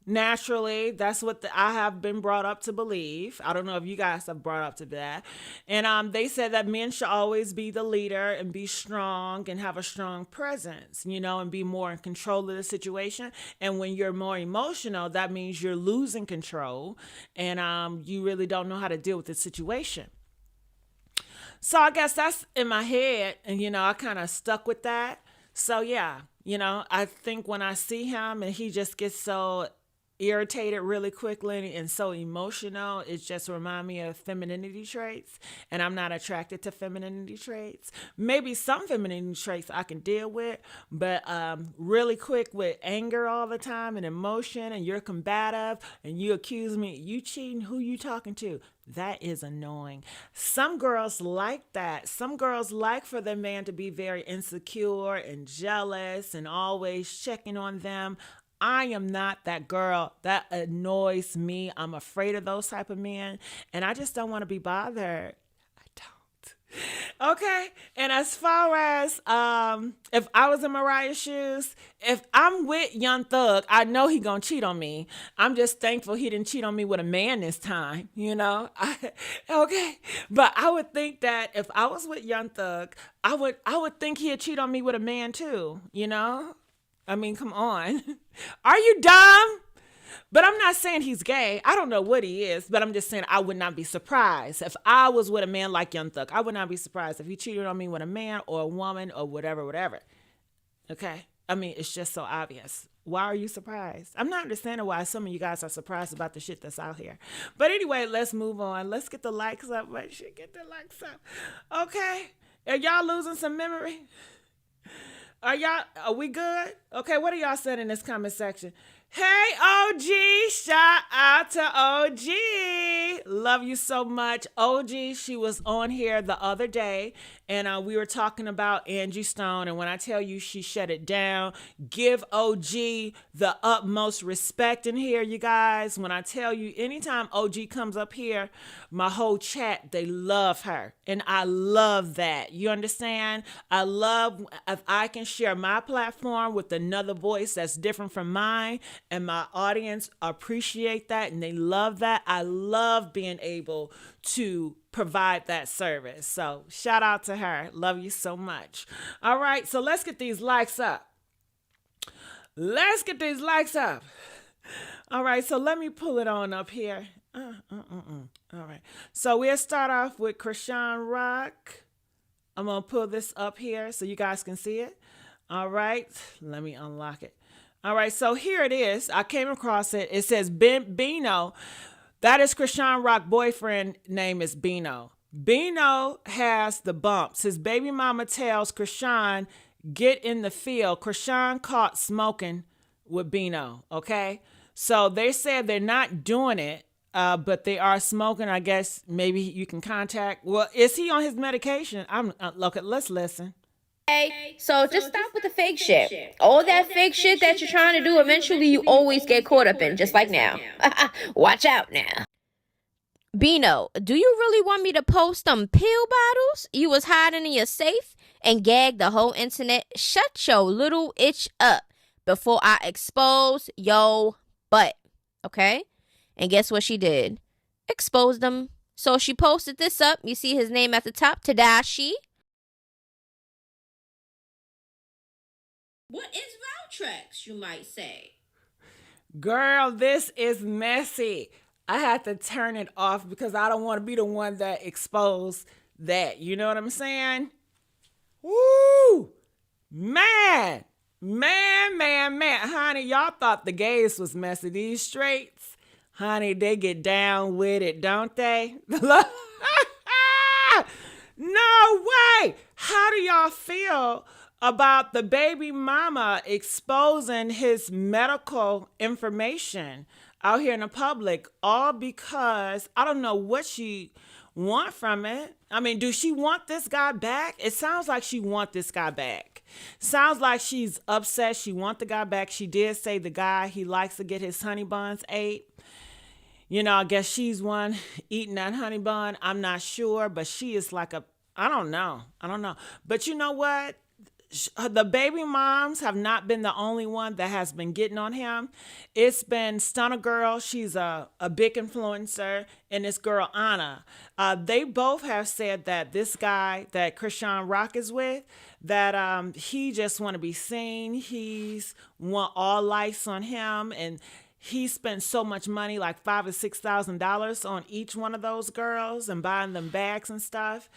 naturally. That's what I have been brought up to believe. I don't know if you guys have brought up to that. And they said that men should always be the leader and be strong and have a strong presence, and be more in control of the situation. And when you're more emotional, that means you're losing control, and you really don't know how to deal with the situation. So I guess that's in my head, and I kind of stuck with that. So yeah, I think when I see him and he just gets so irritated really quickly and so emotional, it just remind me of femininity traits, and I'm not attracted to femininity traits. Maybe some femininity traits I can deal with, but really quick with anger all the time and emotion, and you're combative and you accuse me, you cheating, who you talking to? That is annoying. Some girls like that. Some girls like for their man to be very insecure and jealous and always checking on them. I am not that girl. That annoys me. I'm afraid of those type of men, and I just don't want to be bothered. I don't. Okay. And as far as if I was in Mariah's shoes, if I'm with Young Thug, I know he gonna cheat on me. I'm just thankful he didn't cheat on me with a man this time. Okay. But I would think that if I was with Young Thug, I would think he'd cheat on me with a man too. I mean, come on. Are you dumb? But I'm not saying he's gay. I don't know what he is, but I'm just saying I would not be surprised. If I was with a man like Young Thug, I would not be surprised if he cheated on me with a man or a woman or whatever. Okay? I mean, it's just so obvious. Why are you surprised? I'm not understanding why some of you guys are surprised about the shit that's out here. But anyway, let's move on. Let's get the likes up. Get the likes up. Okay? Are y'all losing some memory? Are we good? Okay, what are y'all saying in this comment section? Hey, OG, shout out to OG. Love you so much. OG, she was on here the other day, and we were talking about Angie Stone, and when I tell you she shut it down, give OG the utmost respect in here, you guys. When I tell you, anytime OG comes up here, my whole chat, they love her, and I love that. You understand? I love if I can share my platform with another voice that's different from mine, and my audience appreciate that and they love that. I love being able to provide that service. So shout out to her. Love you so much. All right, so let's get these likes up. All right, so let me pull it on up here. All right, so we'll start off with Chrisean Rock. I'm going to pull this up here so you guys can see it. All right, let me unlock it. All right, so here it is. I came across it. It says Bino. That is Chrisean Rock boyfriend name is Bino. Bino has the bumps. His baby mama tells Chrisean, get in the field. Chrisean caught smoking with Bino, okay? So they said they're not doing it, but they are smoking. I guess maybe you can contact. Well, is he on his medication? Look, let's listen. So just stop with the fake shit. All that fake shit that you're trying to do, eventually you always get caught up in, just like now. Watch out now. Bino, do you really want me to post them pill bottles you was hiding in your safe and gag the whole internet? Shut your little itch up before I expose yo butt. Okay? And guess what she did? Exposed them. So she posted this up. You see his name at the top, Tadashi. What is Valtrex, you might say? Girl, this is messy. I had to turn it off because I don't want to be the one that exposed that. You know what I'm saying? Woo! Man. Honey, y'all thought the gays was messy. These straights, honey, they get down with it, don't they? No way! How do y'all feel about the baby mama exposing his medical information out here in the public, all because I don't know what she want from it? I mean, do she want this guy back? It sounds like she want this guy back. Sounds like she's upset. She want the guy back. She did say the guy, he likes to get his honey buns ate. I guess she's one eating that honey bun. I'm not sure, but she is like a, I don't know. I don't know. But you know what? The baby moms have not been the only one that has been getting on him. It's been Stunner Girl. She's a big influencer. And this girl, Anna. They both have said that this guy that Chrisean Rock is with, that he just want to be seen. He's want all lights on him. And he spent so much money, like $5,000 or $6,000 on each one of those girls and buying them bags and stuff.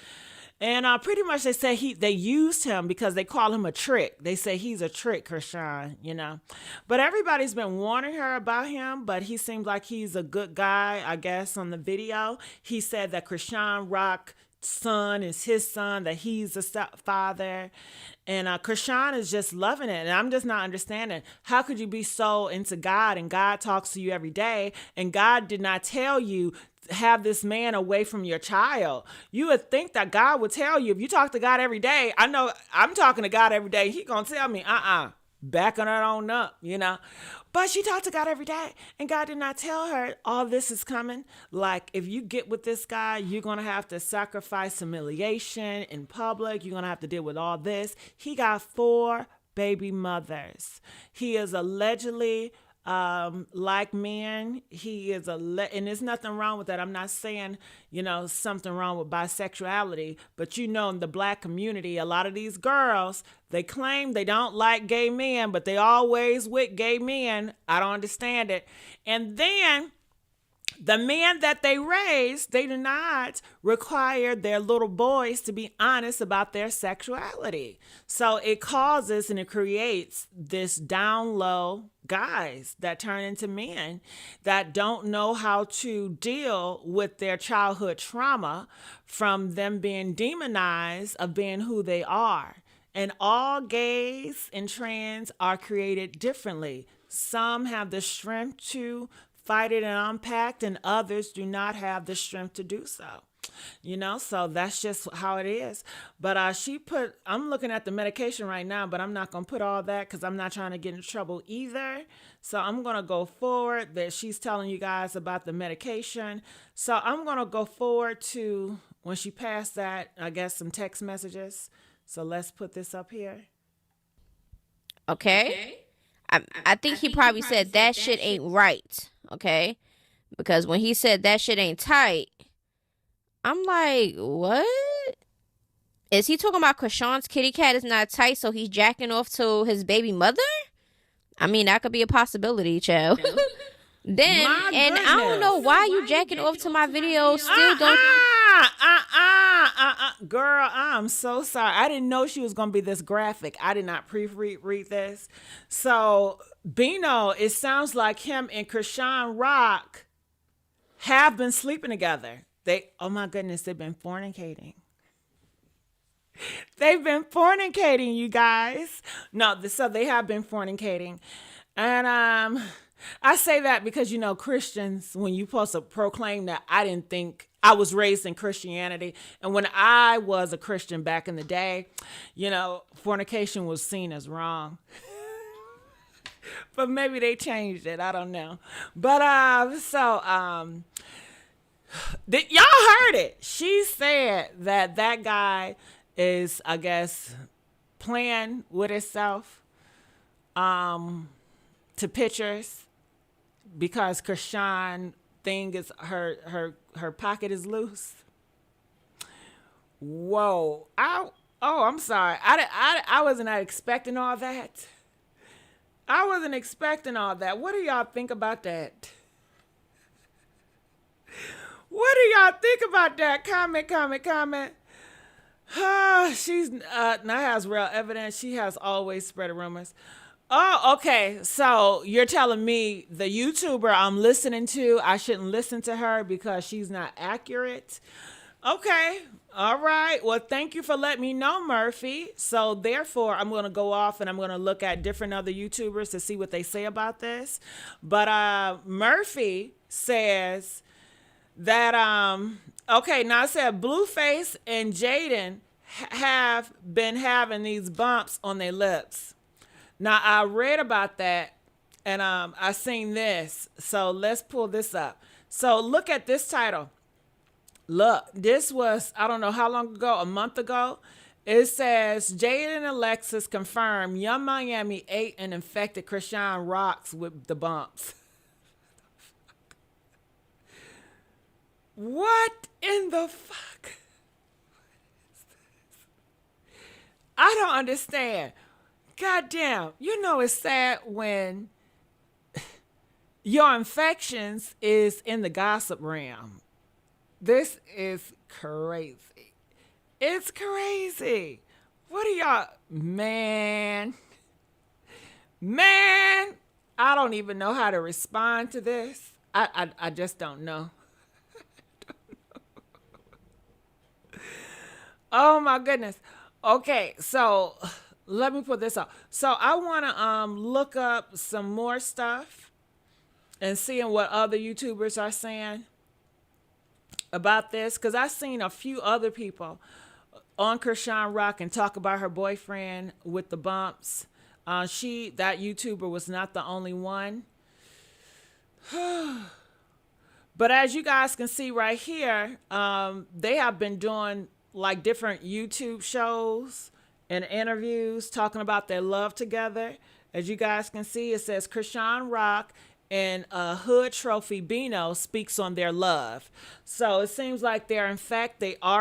And pretty much they say they used him because they call him a trick. They say he's a trick, Chrisean. But everybody's been warning her about him, but he seems like he's a good guy, I guess, on the video. He said that Chrisean Rock son is his son, that he's a stepfather. And Chrisean is just loving it. And I'm just not understanding. How could you be so into God and God talks to you every day and God did not tell you have this man away from your child? You would think that God would tell you if you talk to God every day. I know I'm talking to God every day. He gonna tell me, back on it on up. But she talked to God every day, and God did not tell her all this is coming. Like, if you get with this guy, you're going to have to sacrifice humiliation in public. You're going to have to deal with all this. He got 4 baby mothers. He is allegedly like men. He is and there's nothing wrong with that. I'm not saying, something wrong with bisexuality, but in the black community, a lot of these girls, they claim they don't like gay men, but they always with gay men. I don't understand it. And then the men that they raise, they do not require their little boys to be honest about their sexuality. So it causes and it creates this down low guys that turn into men that don't know how to deal with their childhood trauma from them being demonized of being who they are. And all gays and trans are created differently. Some have the strength to fight it and unpack, and others do not have the strength to do so. So that's just how it is. But I'm looking at the medication right now, but I'm not going to put all that because I'm not trying to get in trouble either. So I'm going to go forward that she's telling you guys about the medication. So I'm going to go forward to when she passed that, I guess, some text messages. So let's put this up here. Okay. I think he probably said that shit ain't right. Okay. Because when he said that shit ain't tight, I'm like, what? Is he talking about Chrisean's kitty cat is not tight, so he's jacking off to his baby mother? I mean, that could be a possibility, child. Then, and I don't know why you jacking off to my video. Still don't. Girl, I'm so sorry. I didn't know she was going to be this graphic. I did not read this. So, Bino, it sounds like him and Chrisean Rock have been sleeping together. Oh my goodness, they've been fornicating. They've been fornicating, you guys. No, so they have been fornicating. And I say that because, Christians, when you're supposed to proclaim that, I didn't think I was raised in Christianity. And when I was a Christian back in the day, fornication was seen as wrong. But maybe they changed it. I don't know. But y'all heard it. She said that guy is, I guess, playing with himself to pictures because Chrisean thing is her pocket is loose. Whoa. I'm sorry. I wasn't expecting all that. I wasn't expecting all that. What do y'all think about that? What do y'all think about that? Comment. She's now has real evidence. She has always spread rumors. Oh, okay. So you're telling me the YouTuber I'm listening to, I shouldn't listen to her because she's not accurate? Okay. All right. Well, thank you for letting me know, Murphy. So therefore, I'm going to go off and I'm going to look at different other YouTubers to see what they say about this. But Murphy says that, okay, now it said Blueface and Jaden have been having these bumps on their lips. Now, I read about that, and I seen this. So let's pull this up. So look at this title. Look, this was, I don't know how long ago, a month ago. It says Jade and Alexis confirm Young Miami ate and infected Chrisean Rocks with the bumps. What in the fuck? I don't understand. Goddamn, you know it's sad when your infections is in the gossip realm. This is crazy. It's crazy. What are y'all, man? Man, I don't even know how to respond to this. I just don't know. Oh my goodness. Okay, so let me put this up. So I want to look up some more stuff and seeing what other YouTubers are saying about this, because I've seen a few other people on Chrisean Rock and talk about her boyfriend with the bumps. That YouTuber was not the only one. But as you guys can see right here, they have been doing like different YouTube shows and interviews talking about their love together. As you guys can see, it says Chrisean Rock and Hood Trophy Bino speaks on their love. So it seems like they are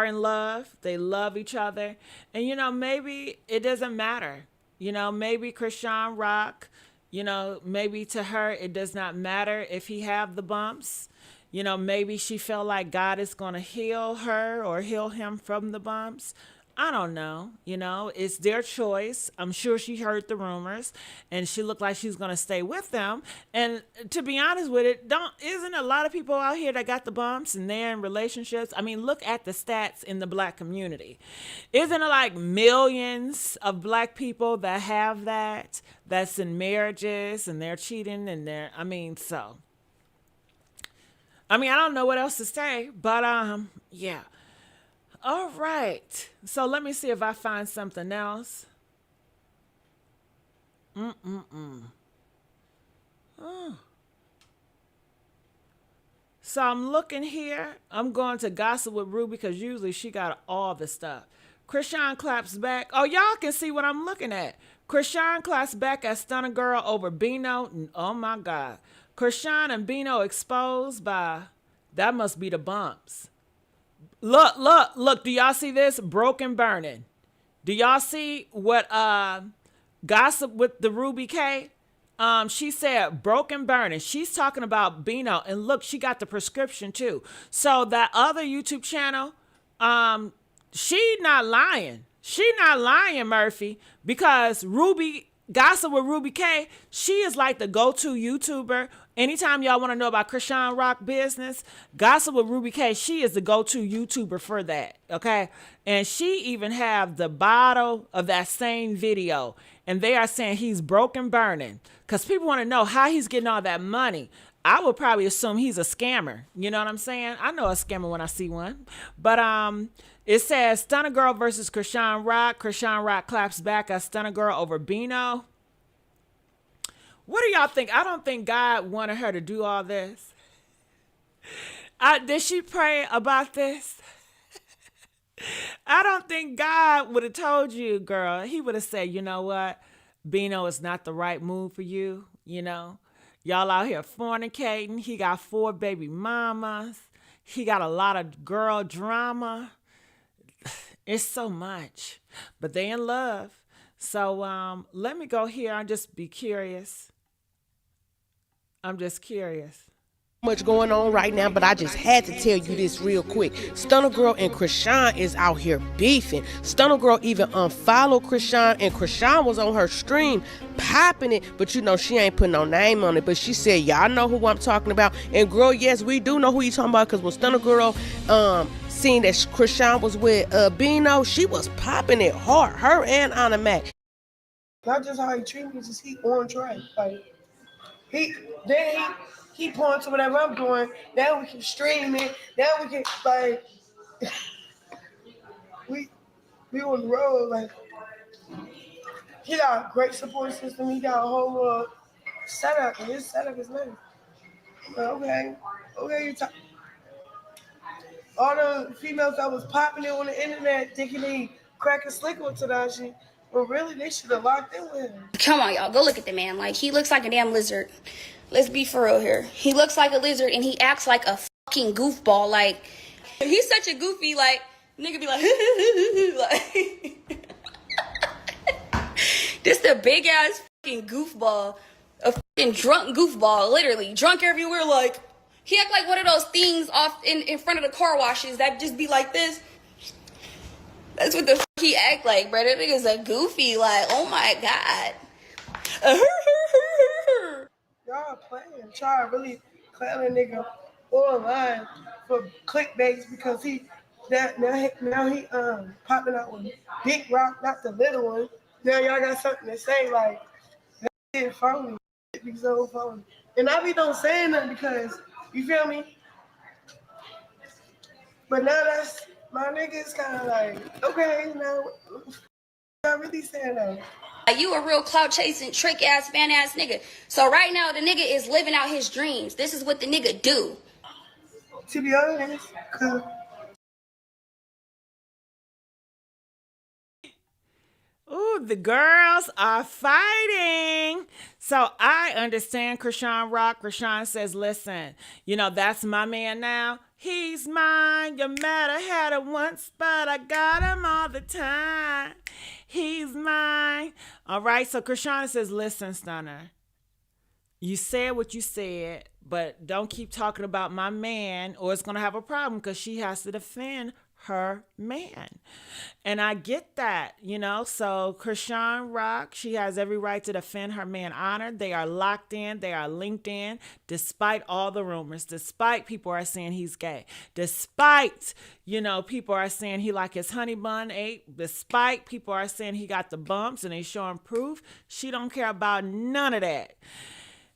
in love. They love each other. And, you know, maybe it doesn't matter. You know, maybe Chrisean Rock, you know, maybe to her it does not matter if he have the bumps. You know, maybe she felt like God is going to heal her or heal him from the bumps. I don't know. You know, it's their choice. I'm sure she heard the rumors and she looked like she's going to stay with them. And to be honest with it, isn't a lot of people out here that got the bumps and they're in relationships? I mean, look at the stats in the black community. Isn't it like millions of black people that have that's in marriages and they're cheating and I don't know what else to say, but yeah. All right. So let me see if I find something else. Oh. So I'm looking here. I'm going to gossip with Ruby because usually she got all the stuff. Chrisean claps back. Oh, y'all can see what I'm looking at. Chrisean claps back at Stunner Girl over Bino. Oh my God. Chrisean and Bino exposed by, that must be the bumps. Look, do y'all see this? Broken burning. Do y'all see what gossip with the Ruby K? She said broken burning. She's talking about Bino. And look, she got the prescription too. So that other YouTube channel, she not lying. She not lying, Murphy, because Gossip with Ruby K, she is like the go-to YouTuber. Anytime y'all want to know about Chrisean Rock business, Gossip with Ruby K, she is the go-to YouTuber for that, okay? And she even have the bottle of that same video. And they are saying he's broken burning because people want to know how he's getting all that money. I would probably assume he's a scammer. You know what I'm saying? I know a scammer when I see one. But it says Stunner Girl versus Chrisean Rock. Chrisean Rock claps back at Stunner Girl over Bino. What do y'all think? I don't think God wanted her to do all this. Did she pray about this? I don't think God would have told you, girl. He would have said, you know what? Bino is not the right move for you. You know, y'all out here fornicating. He got 4 baby mamas. He got a lot of girl drama. It's so much, but they in love. So let me go here. I'll just be curious. I'm just curious. Much going on right now, but I just had to tell you this real quick. Stunner Girl and Chrisean is out here beefing. Stunner Girl even unfollowed Chrisean, and Chrisean was on her stream popping it, but you know she ain't putting no name on it. But she said, y'all know who I'm talking about. And girl, yes, we do know who you talking about, because when Stunner Girl seen that Chrisean was with Bino, she was popping it hard. Her and Anna Mac. Not just how he treat me, just he on track. Like he points to whatever I'm doing. Now we can stream it. Now we can like we on the road. Like he got a great support system. He got a whole setup, and his setup is nice. Okay. Okay, you talk. All the females that was popping it on the internet thinking they cracking slick with Tadashi, but really they should have locked in with him. Come on, y'all. Go look at the man. Like, he looks like a damn lizard. Let's be for real here. He looks like a lizard and he acts like a fucking goofball. Like, he's such a goofy, like, nigga be like, like, this the big ass fucking goofball. A fucking drunk goofball, literally. Drunk everywhere, like, he act like one of those things off in front of the car washes that just be like this. That's what the fuck he act like, bro. That nigga's a goofy, like, oh my god. Y'all playing, try to really clown a nigga online for clickbaits because now he popping out with Big Rock, not the little one. Now y'all got something to say, like, that shit phony. It be so phony. And I be don't saying nothing because, you feel me? But now that's, my nigga's kind of like, okay, now, not really saying that. You a real clout chasing, trick ass, fan ass nigga. So right now the nigga is living out his dreams. This is what the nigga do. To be honest, cause Ooh, the girls are fighting. So I understand Chrisean Rock. Chrisean says, listen, that's my man now. He's mine. You might have had him once, but I got him all the time. He's mine. All right. So Chrisean says, listen, Stunner, you said what you said, but don't keep talking about my man or it's going to have a problem because she has to defend her man. And I get that, so Chrisean Rock, she has every right to defend her man honor. They are locked in. They are linked in despite all the rumors, despite people are saying he's gay, despite, people are saying he like his honey bun ate, despite people are saying he got the bumps and they showing proof. She don't care about none of that.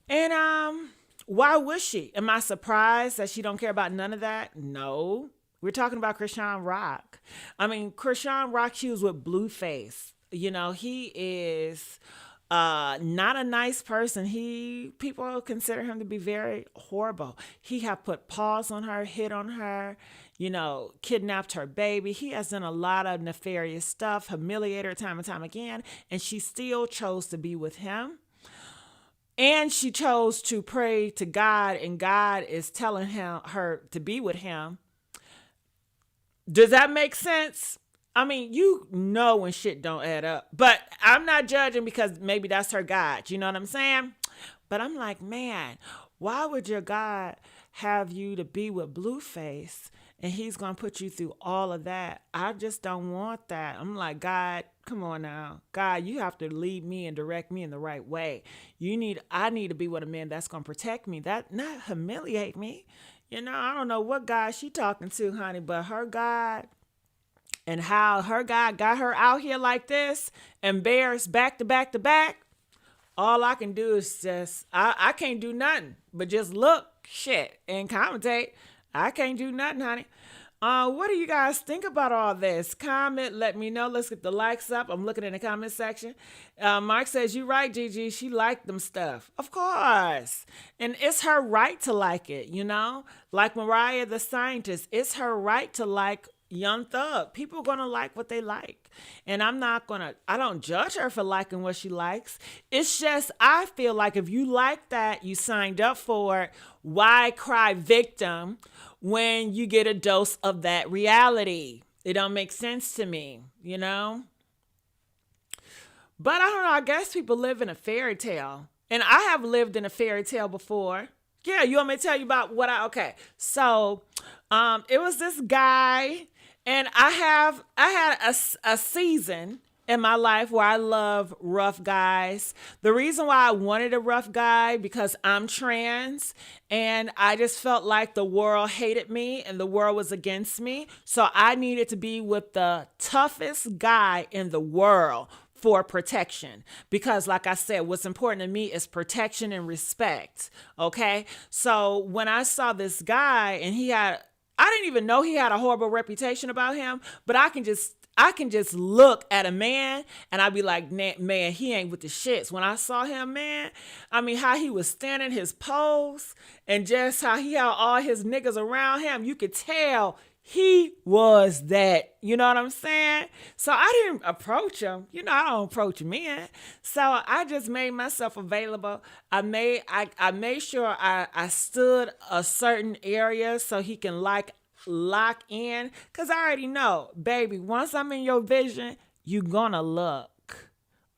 And why would she? Am I surprised that she don't care about none of that? No. We're talking about Chrisean Rock. I mean, Chrisean Rock, she was with Blueface. He is not a nice person. People consider him to be very horrible. He have put paws on her, hit on her, kidnapped her baby. He has done a lot of nefarious stuff, humiliated her time and time again, and she still chose to be with him. And she chose to pray to God, and God is telling her to be with him. Does that make sense? I mean, when shit don't add up. But I'm not judging because maybe that's her God. You know what I'm saying? But I'm like, man, why would your God have you to be with Blueface and he's going to put you through all of that? I just don't want that. I'm like, God, come on now. God, you have to lead me and direct me in the right way. I need to be with a man that's going to protect me, that not humiliate me. I don't know what God she talking to, honey, but her God and how her God got her out here like this, embarrassed back to back to back. All I can do is I can't do nothing but just look, shit, and commentate. I can't do nothing, honey. What do you guys think about all this? Comment, let me know. Let's get the likes up. I'm looking in the comment section. Mark says, you right, Gigi. She liked them stuff. Of course. And it's her right to like it, Like Mariah the Scientist. It's her right to like Young Thug. People are going to like what they like. And I don't judge her for liking what she likes. It's just, I feel like if you like that, you signed up for it. Why cry victim when you get a dose of that reality? It don't make sense to me, But I don't know. I guess people live in a fairy tale. And I have lived in a fairy tale before. Yeah, you want me to tell you about okay. So it was this guy, and I had a season in my life where I love rough guys. The reason why I wanted a rough guy because I'm trans and I just felt like the world hated me and the world was against me. So I needed to be with the toughest guy in the world for protection. Because like I said, what's important to me is protection and respect. Okay. So when I saw this guy and I didn't even know he had a horrible reputation about him, but I can just I can just look at a man and I'd be like, man, he ain't with the shits. When I saw him, man, I mean, how he was standing, his pose, and just how he had all his niggas around him, you could tell he was that. You know what I'm saying? So I didn't approach him. You know, I don't approach men. So I just made myself available. I made sure I stood a certain area so he can lock in, because I already know, baby, once I'm in your vision, you gonna look.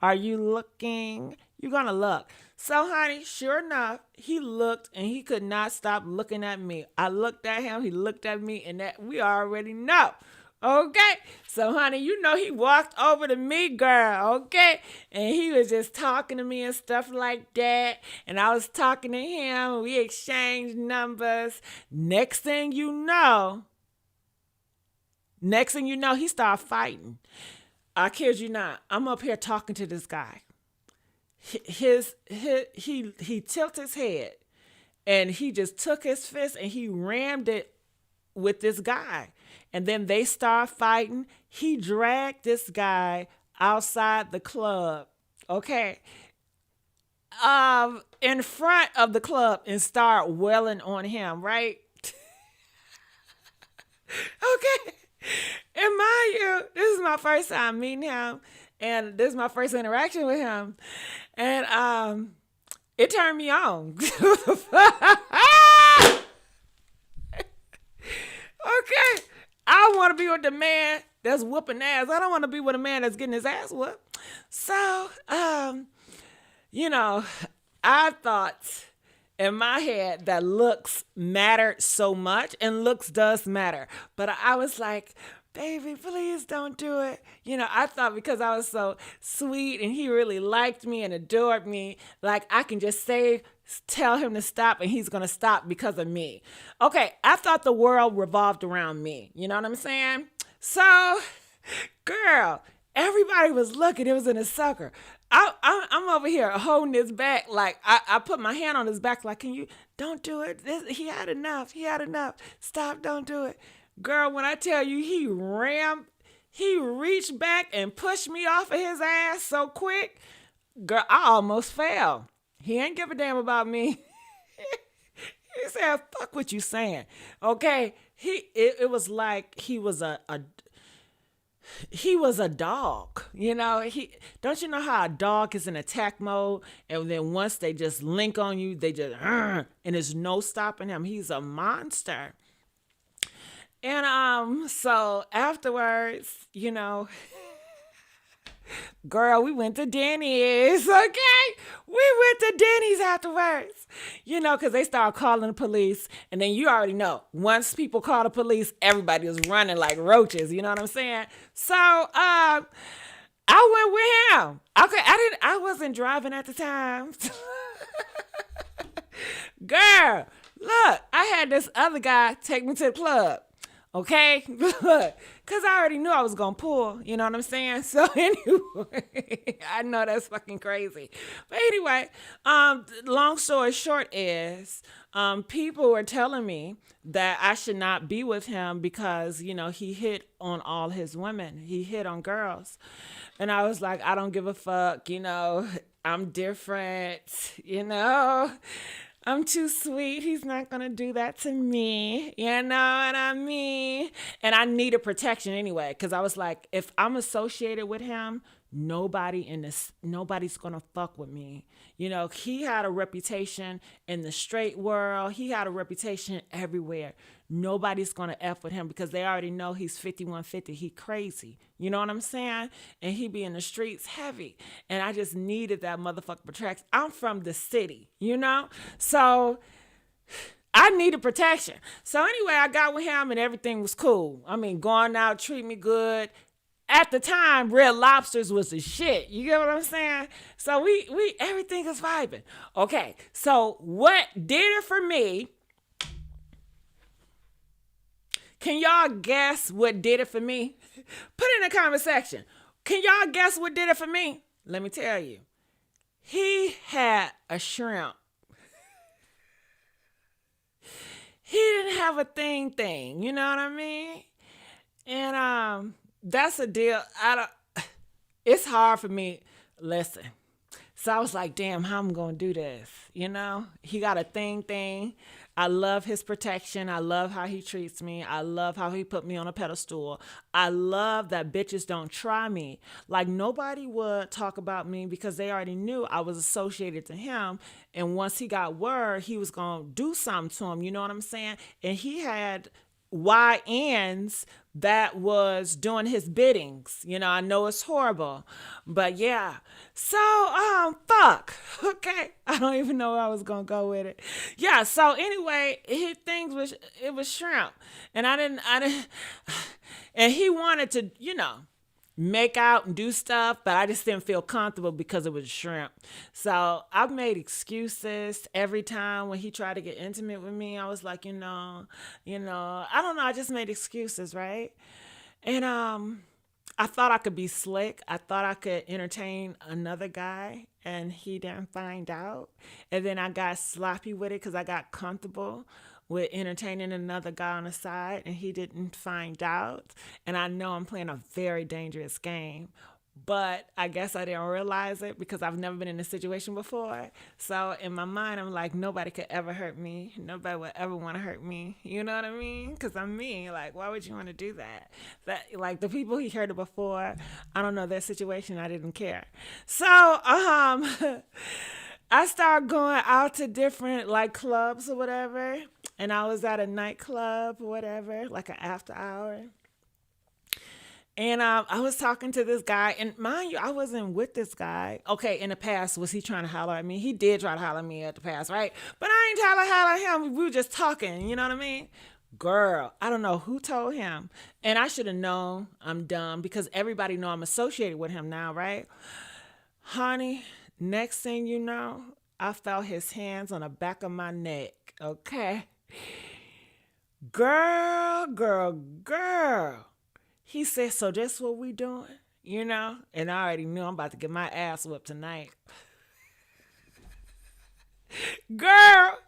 Are you looking? You're gonna look. So honey, sure enough, he looked and he could not stop looking at me. I looked at him, he looked at me, and that we already know. Okay, so honey, you know he walked over to me, girl, okay? And he was just talking to me and stuff like that. And I was talking to him, we exchanged numbers. Next thing you know, he started fighting. I kid you not, I'm up here talking to this guy. He tilted his head and he just took his fist and he rammed it with this guy. And then they start fighting. He dragged this guy outside the club, okay, in front of the club, and start wailing on him, right? Okay. And mind you, this is my first time meeting him, and this is my first interaction with him. And it turned me on. Okay. I want to be with the man that's whooping ass. I don't want to be with a man that's getting his ass whooped. So, you know, I thought in my head that looks mattered so much, and looks does matter. But I was like, baby, please don't do it. You know, I thought because I was so sweet and he really liked me and adored me, like I can just tell him to stop and he's going to stop because of me. Okay, I thought the world revolved around me. You know what I'm saying? So, girl, everybody was looking. It was in a sucker. I'm over here holding his back. Like, I put my hand on his back like, don't do it. He had enough. Stop, don't do it. Girl, when I tell you he reached back and pushed me off of his ass so quick, girl, I almost fell. He ain't give a damn about me. He said, fuck what you saying. Okay, it was like he was a dog. You know, don't you know how a dog is in attack mode, and then once they just link on you, they just and there's no stopping him. He's a monster. And so afterwards, you know, girl, we went to Denny's, okay? We went to Denny's afterwards, you know, because they started calling the police. And then you already know, once people call the police, everybody was running like roaches, you know what I'm saying? So I went with him. Okay, I wasn't driving at the time. Girl, look, I had this other guy take me to the club. Okay, because I already knew I was going to pull, you know what I'm saying? So anyway, I know that's fucking crazy. But anyway, long story short is, people were telling me that I should not be with him because, you know, he hit on all his women. He hit on girls. And I was like, I don't give a fuck, you know, I'm different, you know. I'm too sweet. He's not going to do that to me. You know what I mean? And I needed protection anyway, because I was like, if I'm associated with him, nobody's going to fuck with me. You know, he had a reputation in the straight world. He had a reputation everywhere. Nobody's going to F with him because they already know he's 5150. He crazy. You know what I'm saying? And he be in the streets heavy. And I just needed that motherfucker protection. I'm from the city, you know? So I needed protection. So anyway, I got with him and everything was cool. I mean, going out, treat me good. At the time, Red Lobsters was the shit. You get what I'm saying? So we everything is vibing. Okay, so what did it for me? Can y'all guess what did it for me? Put it in the comment section. Can y'all guess what did it for me? Let me tell you. He had a shrimp. He didn't have a thing, you know what I mean? And that's a deal. I don't. It's hard for me. Listen. So I was like, damn, how I'm gonna do this? You know, he got a thing. I love his protection. I love how he treats me. I love how he put me on a pedestal. I love that bitches don't try me. Like nobody would talk about me because they already knew I was associated to him. And once he got word, he was gonna do something to him. You know what I'm saying? And he had YNs that was doing his biddings. You know, I know it's horrible, but yeah. So, fuck. Okay. I don't even know where I was gonna go with it. Yeah. So anyway, it was shrimp, and I didn't, and he wanted to, make out and do stuff, but I just didn't feel comfortable because it was shrimp. So I've made excuses every time when he tried to get intimate with me. I was like, I don't know. I just made excuses, right? And I thought I could be slick. I thought I could entertain another guy, and he didn't find out. And then I got sloppy with it because I got comfortable with entertaining another guy on the side, and he didn't find out. And I know I'm playing a very dangerous game, but I guess I didn't realize it because I've never been in this situation before. So in my mind, I'm like, nobody could ever hurt me. Nobody would ever want to hurt me. You know what I mean? Because I'm me. Like, why would you want to do that? Like the people he hurt before, I don't know their situation. I didn't care. So, I started going out to different like clubs or whatever. And I was at a nightclub or whatever, like an after hour. And I was talking to this guy, and mind you, I wasn't with this guy. Okay, in the past, was he trying to holler at me? He did try to holler at me at the past, right? But I ain't trying to holler at him. We were just talking, you know what I mean? Girl, I don't know who told him. And I should have known. I'm dumb because everybody know I'm associated with him now, right? Honey, next thing you know, I felt his hands on the back of my neck, okay? Girl. He said, so that's what we doing, And I already knew I'm about to get my ass whipped tonight. Girl.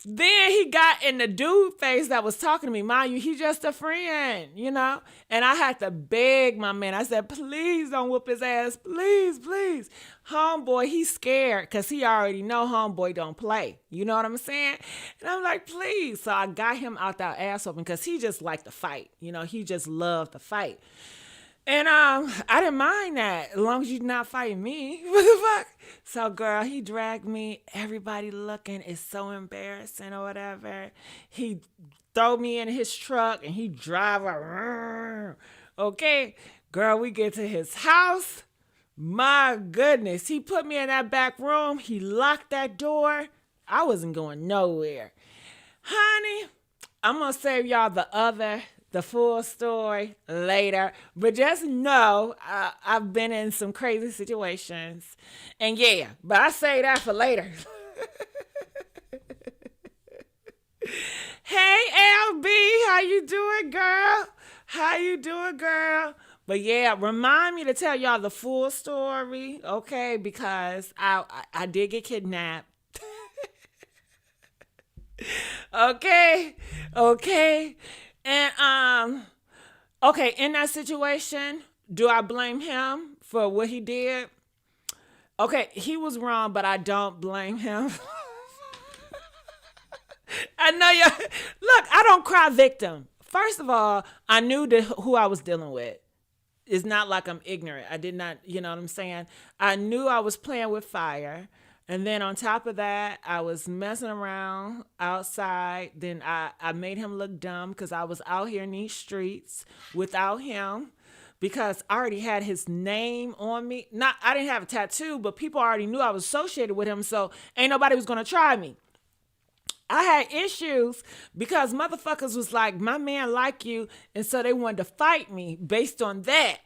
Then he got in the dude face that was talking to me. Mind you, he's just a friend, And I had to beg my man. I said, please don't whoop his ass. Please. Homeboy, he's scared because he already know homeboy don't play. You know what I'm saying? And I'm like, please. So I got him out that ass whooping because he just liked to fight. He just loved to fight. And I didn't mind that as long as you're not fighting me. What the fuck? So, girl, he dragged me. Everybody looking. It's so embarrassing or whatever. He throw me in his truck and he drive around. Okay, girl, we get to his house. My goodness, he put me in that back room. He locked that door. I wasn't going nowhere. Honey, I'm going to save y'all the full story later, but just know I've been in some crazy situations, and yeah, but I say that for later. Hey LB, how you doing, girl? But yeah, remind me to tell y'all the full story, okay? Because I did get kidnapped. Okay. And okay, in that situation, do I blame him for what he did? Okay, he was wrong, but I don't blame him. I know you. Look, I don't cry victim. First of all, I knew who I was dealing with. It's not like I'm ignorant. I did not, you know what I'm saying? I knew I was playing with fire. And then on top of that, I was messing around outside. Then I made him look dumb because I was out here in these streets without him because I already had his name on me. I didn't have a tattoo, but people already knew I was associated with him, so ain't nobody was going to try me. I had issues because motherfuckers was like, my man like you, and so they wanted to fight me based on that.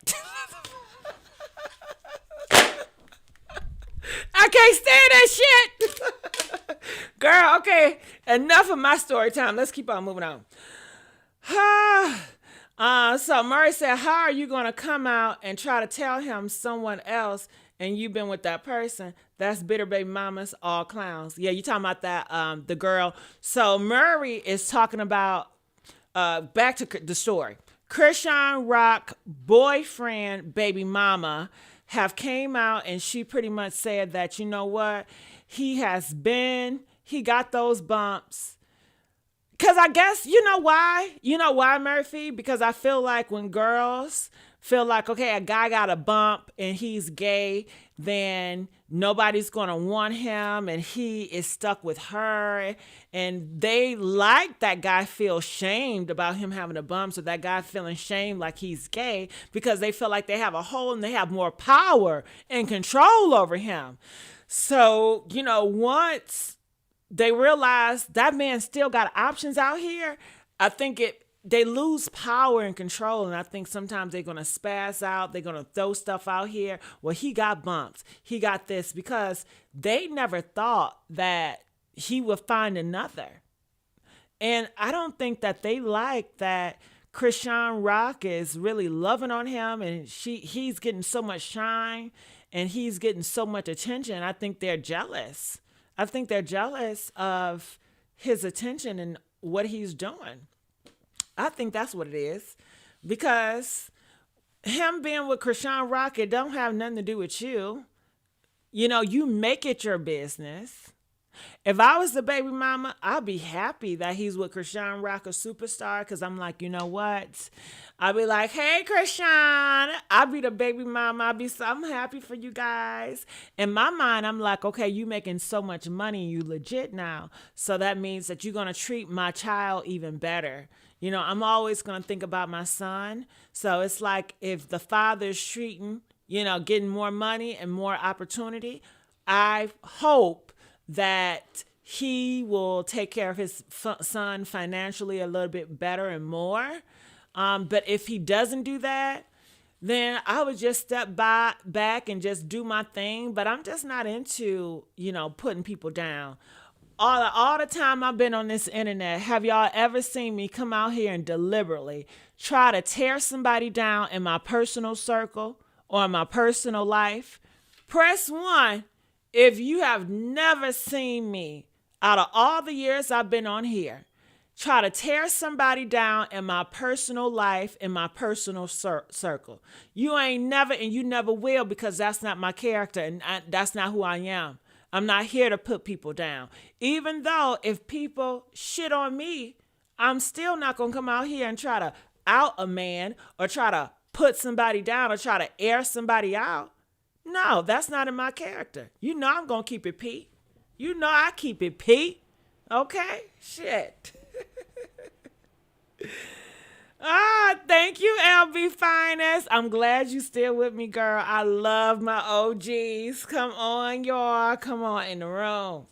I can't stand that shit. Girl, okay, enough of my story time. Let's keep on moving on. So Murray said, how are you going to come out and try to tell him someone else and you've been with that person? That's bitter baby mamas, all clowns. Yeah, you talking about that, the girl. So Murray is talking about, back to the story. Chrisean Rock boyfriend, baby mama, have came out and she pretty much said that, you know what, he got those bumps. Because I guess, you know why? You know why, Murphy? Because I feel like when girls feel like, okay, a guy got a bump and he's gay, then nobody's going to want him and he is stuck with her. And they like that guy feel shamed about him having a bump, so that guy feeling shamed like he's gay because they feel like they have a hold and they have more power and control over him. So, you know, once they realize that man still got options out here, I think they lose power and control. And I think sometimes they're going to spaz out. They're going to throw stuff out here. Well, he got bumps. He got this, because they never thought that he would find another. And I don't think that they like that Chrisean Rock is really loving on him and he's getting so much shine and he's getting so much attention. I think they're jealous. I think they're jealous of his attention and what he's doing. I think that's what it is, because him being with Chrisean Rock, it don't have nothing to do with you. You know, you make it your business. If I was the baby mama, I'd be happy that he's with Chrisean Rock, a superstar, because I'm like, you know what? I'd be like, hey, Chrisean. I'd be the baby mama. I'm happy for you guys. In my mind, I'm like, okay, you making so much money. You legit now. So that means that you're going to treat my child even better. You know, I'm always going to think about my son. So it's like if the father's treating, you know, getting more money and more opportunity, I hope that he will take care of his son financially a little bit better and more. But if he doesn't do that, then I would just step back and just do my thing. But I'm just not into, you know, putting people down. All the time I've been on this internet, have y'all ever seen me come out here and deliberately try to tear somebody down in my personal circle or in my personal life? Press 1 if you have never seen me out of all the years I've been on here try to tear somebody down in my personal life, in my personal circle. You ain't never, and you never will, because that's not my character and that's not who I am. I'm not here to put people down. Even though if people shit on me, I'm still not going to come out here and try to out a man or try to put somebody down or try to air somebody out. No, that's not in my character. You know I'm going to keep it Pete. You know I keep it Pete. Okay? Shit. Thank you, LB Finest. I'm glad you still with me, girl. I love my OGs. Come on, y'all. Come on in the room.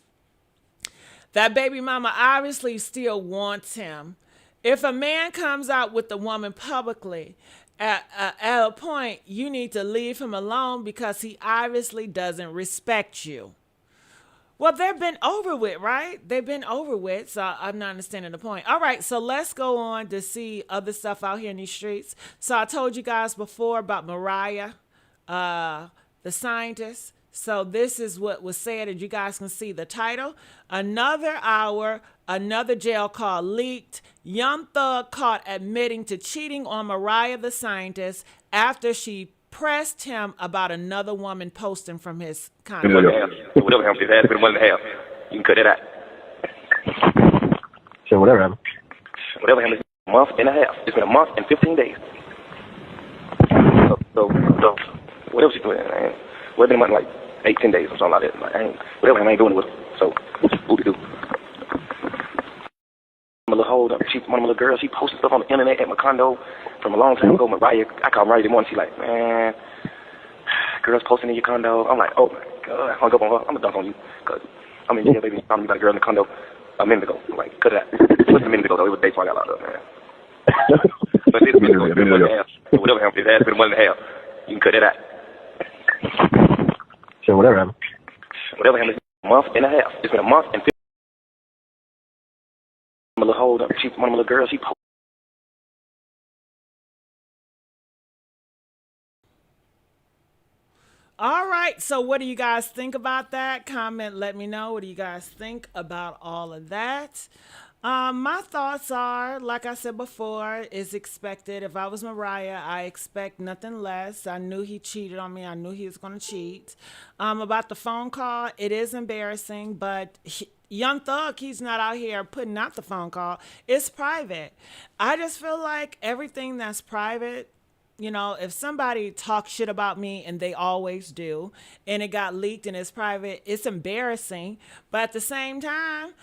That baby mama obviously still wants him. If a man comes out with the woman publicly, at a point, you need to leave him alone because he obviously doesn't respect you. Well, they've been over with, right? They've been over with, so I'm not understanding the point. All right, so let's go on to see other stuff out here in these streets. So I told you guys before about Mariah, the scientist. So this is what was said, and you guys can see the title. Another hour, another jail call leaked. Young Thug caught admitting to cheating on Mariah the scientist after she pressed him about another woman posting from his condo. Whatever happened, it has been 1.5. You can cut it out. So whatever happened. Whatever happened, it's a month and a half. It's been a month and 15 days. So whatever she's doing, man. Well, it's been a month, like 8-10 days or something like that. Like, whatever I ain't doing it with her. So, who-de-do. One of my little girls, she posted stuff on the internet at my condo from a long time ago. Mariah, I called Mariah this morning. She's like, man, girls posting in your condo. I'm like, oh my God, I hung up on her. I'm gonna dunk on you, cause I'm in jail, baby. You found me about a girl in the condo a minute ago. I'm like, cut it out. It wasn't a minute ago though. It was days before I got locked up, man. But it's been 1.5. Whatever happened, it has been 1.5. You can cut it out. So whatever happened. Whatever happened, it's a month and a half. It's been a month and 15. One of my little girls, she posted. All right, so what do you guys think about that? Comment, let me know. What do you guys think about all of that? My thoughts are, like I said before, is expected. If I was Mariah, I expect nothing less. I knew he cheated on me. I knew he was going to cheat. About the phone call, it is embarrassing, but Young Thug, he's not out here putting out the phone call. It's private. I just feel like everything that's private, if somebody talks shit about me, and they always do, and it got leaked and it's private, it's embarrassing. But at the same time,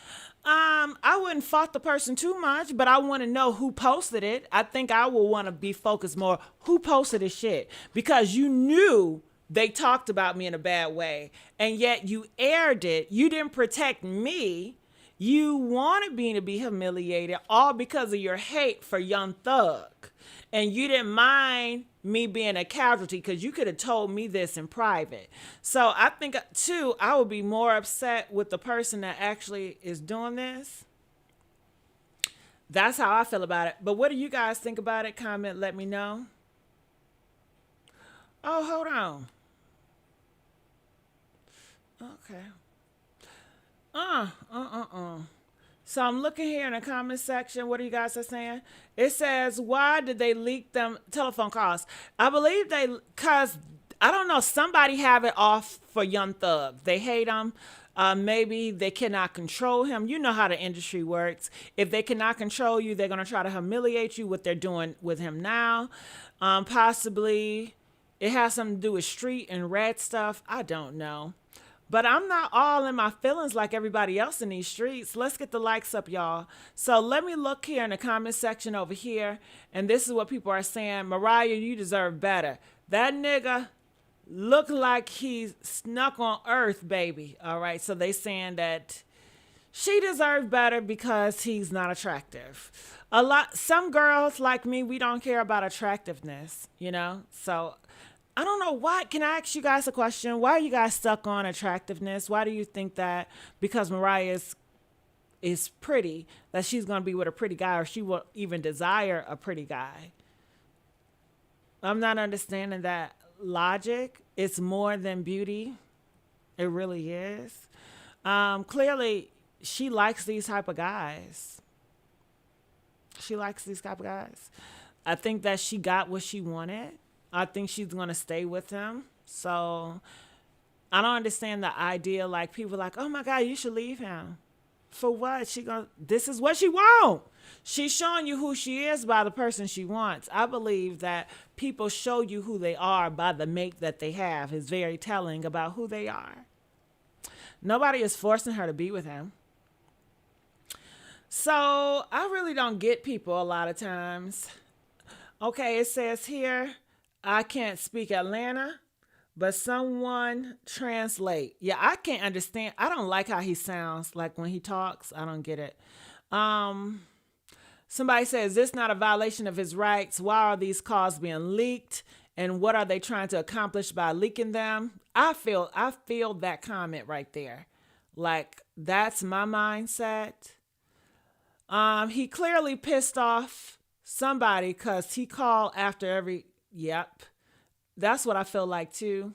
I wouldn't fault the person too much, but I want to know who posted it. I think I will want to be focused more who posted this shit, because you knew they talked about me in a bad way, and yet you aired it. You didn't protect me. You wanted me to be humiliated, all because of your hate for Young Thug. And you didn't mind me being a casualty, because you could have told me this in private. So I think, too, I would be more upset with the person that actually is doing this. That's how I feel about it. But what do you guys think about it? Comment, let me know. Oh, hold on. Okay. So I'm looking here in the comment section. What are you guys are saying? It says, why did they leak them telephone calls? I believe because, I don't know, somebody have it off for Young Thug. They hate him. Maybe they cannot control him. You know how the industry works. If they cannot control you, they're going to try to humiliate you, what they're doing with him now. Possibly it has something to do with street and red stuff. I don't know. But I'm not all in my feelings like everybody else in these streets. Let's get the likes up, y'all. So let me look here in the comment section over here. And this is what people are saying. Mariah, you deserve better. That nigga look like he's snuck on earth, baby. All right. So they saying that she deserved better because he's not attractive. Some girls like me, we don't care about attractiveness, So I don't know why. Can I ask you guys a question? Why are you guys stuck on attractiveness? Why do you think that because Mariah is pretty, that she's going to be with a pretty guy, or she will even desire a pretty guy? I'm not understanding that logic. It's more than beauty. It really is. Clearly, she likes these type of guys. She likes these type of guys. I think that she got what she wanted. I think she's going to stay with him. So I don't understand the idea. Like, people like, oh my God, you should leave him. For what? This is what she wants. She's showing you who she is by the person she wants. I believe that people show you who they are by the mate that they have. Is very telling about who they are. Nobody is forcing her to be with him. So I really don't get people a lot of times. Okay, it says here, I can't speak Atlanta, but someone translate. Yeah, I can't understand. I don't like how he sounds like when he talks. I don't get it. Somebody says, is this not a violation of his rights? Why are these calls being leaked? And what are they trying to accomplish by leaking them? I feel that comment right there. Like, that's my mindset. He clearly pissed off somebody because he called after every. Yep. That's what I feel like too.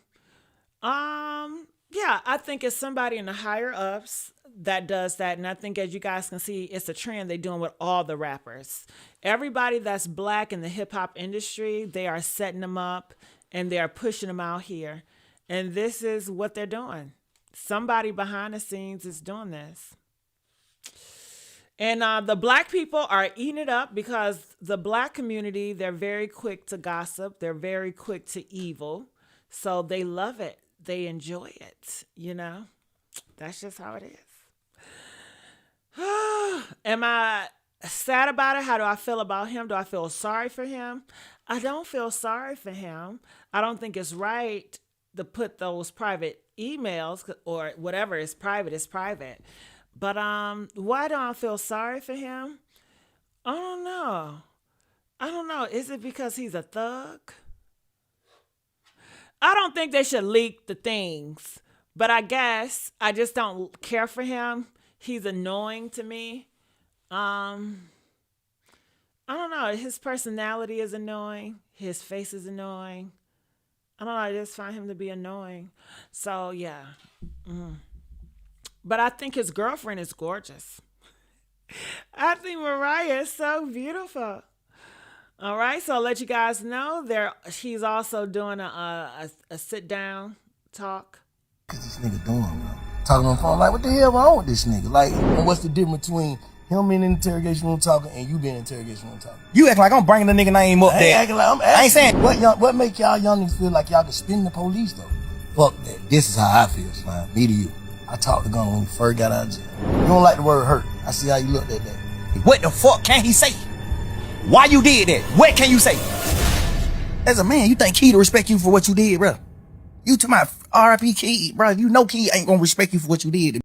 Yeah, I think it's somebody in the higher ups that does that. And I think, as you guys can see, it's a trend they're doing with all the rappers. Everybody that's black in the hip hop industry, they are setting them up and they are pushing them out here. And this is what they're doing. Somebody behind the scenes is doing this. And the black people are eating it up, because the black community, they're very quick to gossip. They're very quick to evil. So they love it. They enjoy it. That's just how it is. Am I sad about it? How do I feel about him? Do I feel sorry for him? I don't feel sorry for him. I don't think it's right to put those private emails, or whatever is private is private. But why do I feel sorry for him? I don't know. Is it because he's a thug? I don't think they should leak the things. But I guess I just don't care for him. He's annoying to me. I don't know. His personality is annoying. His face is annoying. I don't know. I just find him to be annoying. So, yeah. But I think his girlfriend is gorgeous. I think Mariah is so beautiful. All right, so I'll let you guys know she's also doing a sit down talk. This nigga doing, bro? Talking on the phone, like, what the hell wrong with this nigga? Like, and what's the difference between him being in the interrogation room talking and you being in the interrogation room talking? You act like I'm bringing the nigga name up there. Acting like I'm asking. I ain't saying what make y'all young niggas feel like y'all can spin the police though? Fuck that. This is how I feel, man. Me to you. I talked to Gunna when he first got out of jail. You don't like the word hurt. I see how you looked at that. What the fuck can he say? Why you did that? What can you say? As a man, you think Key to respect you for what you did, bro? You to my R.I.P. Key, bro. You know Key ain't gonna respect you for what you did.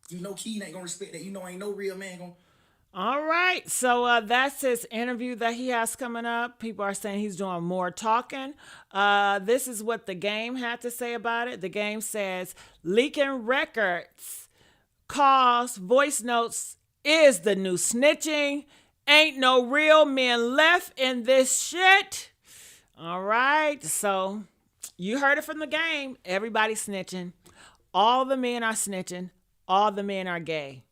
You know Key ain't gonna respect that. You know ain't no real man gonna. All right, so that's his interview that he has coming up. People are saying he's doing more talking. This is what the game had to say about it. The game says leaking records, calls, voice notes is the new snitching. Ain't no real men left in this shit. All right, so you heard it from the game. Everybody's snitching. All the men are snitching. All the men are gay.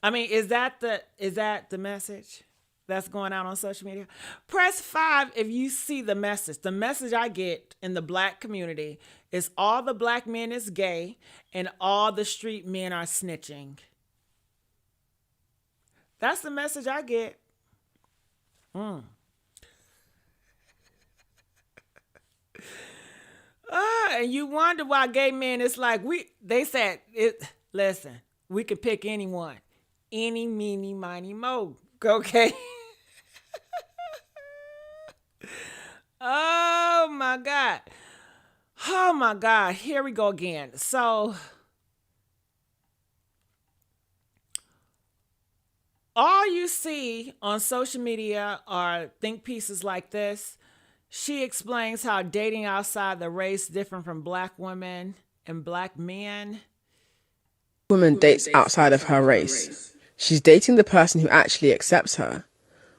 I mean, is that the message that's going out on social media? Press 5 if you see the message. The message I get in the black community is all the black men is gay and all the street men are snitching. That's the message I get. And you wonder why gay men, it's like they said, listen, we could pick anyone. Any, meeny, miny, mo. Okay? Oh, my God. Oh, my God. Here we go again. So, all you see on social media are think pieces like this. She explains how dating outside the race different from black women and black men. Woman dates outside of her race. She's dating the person who actually accepts her.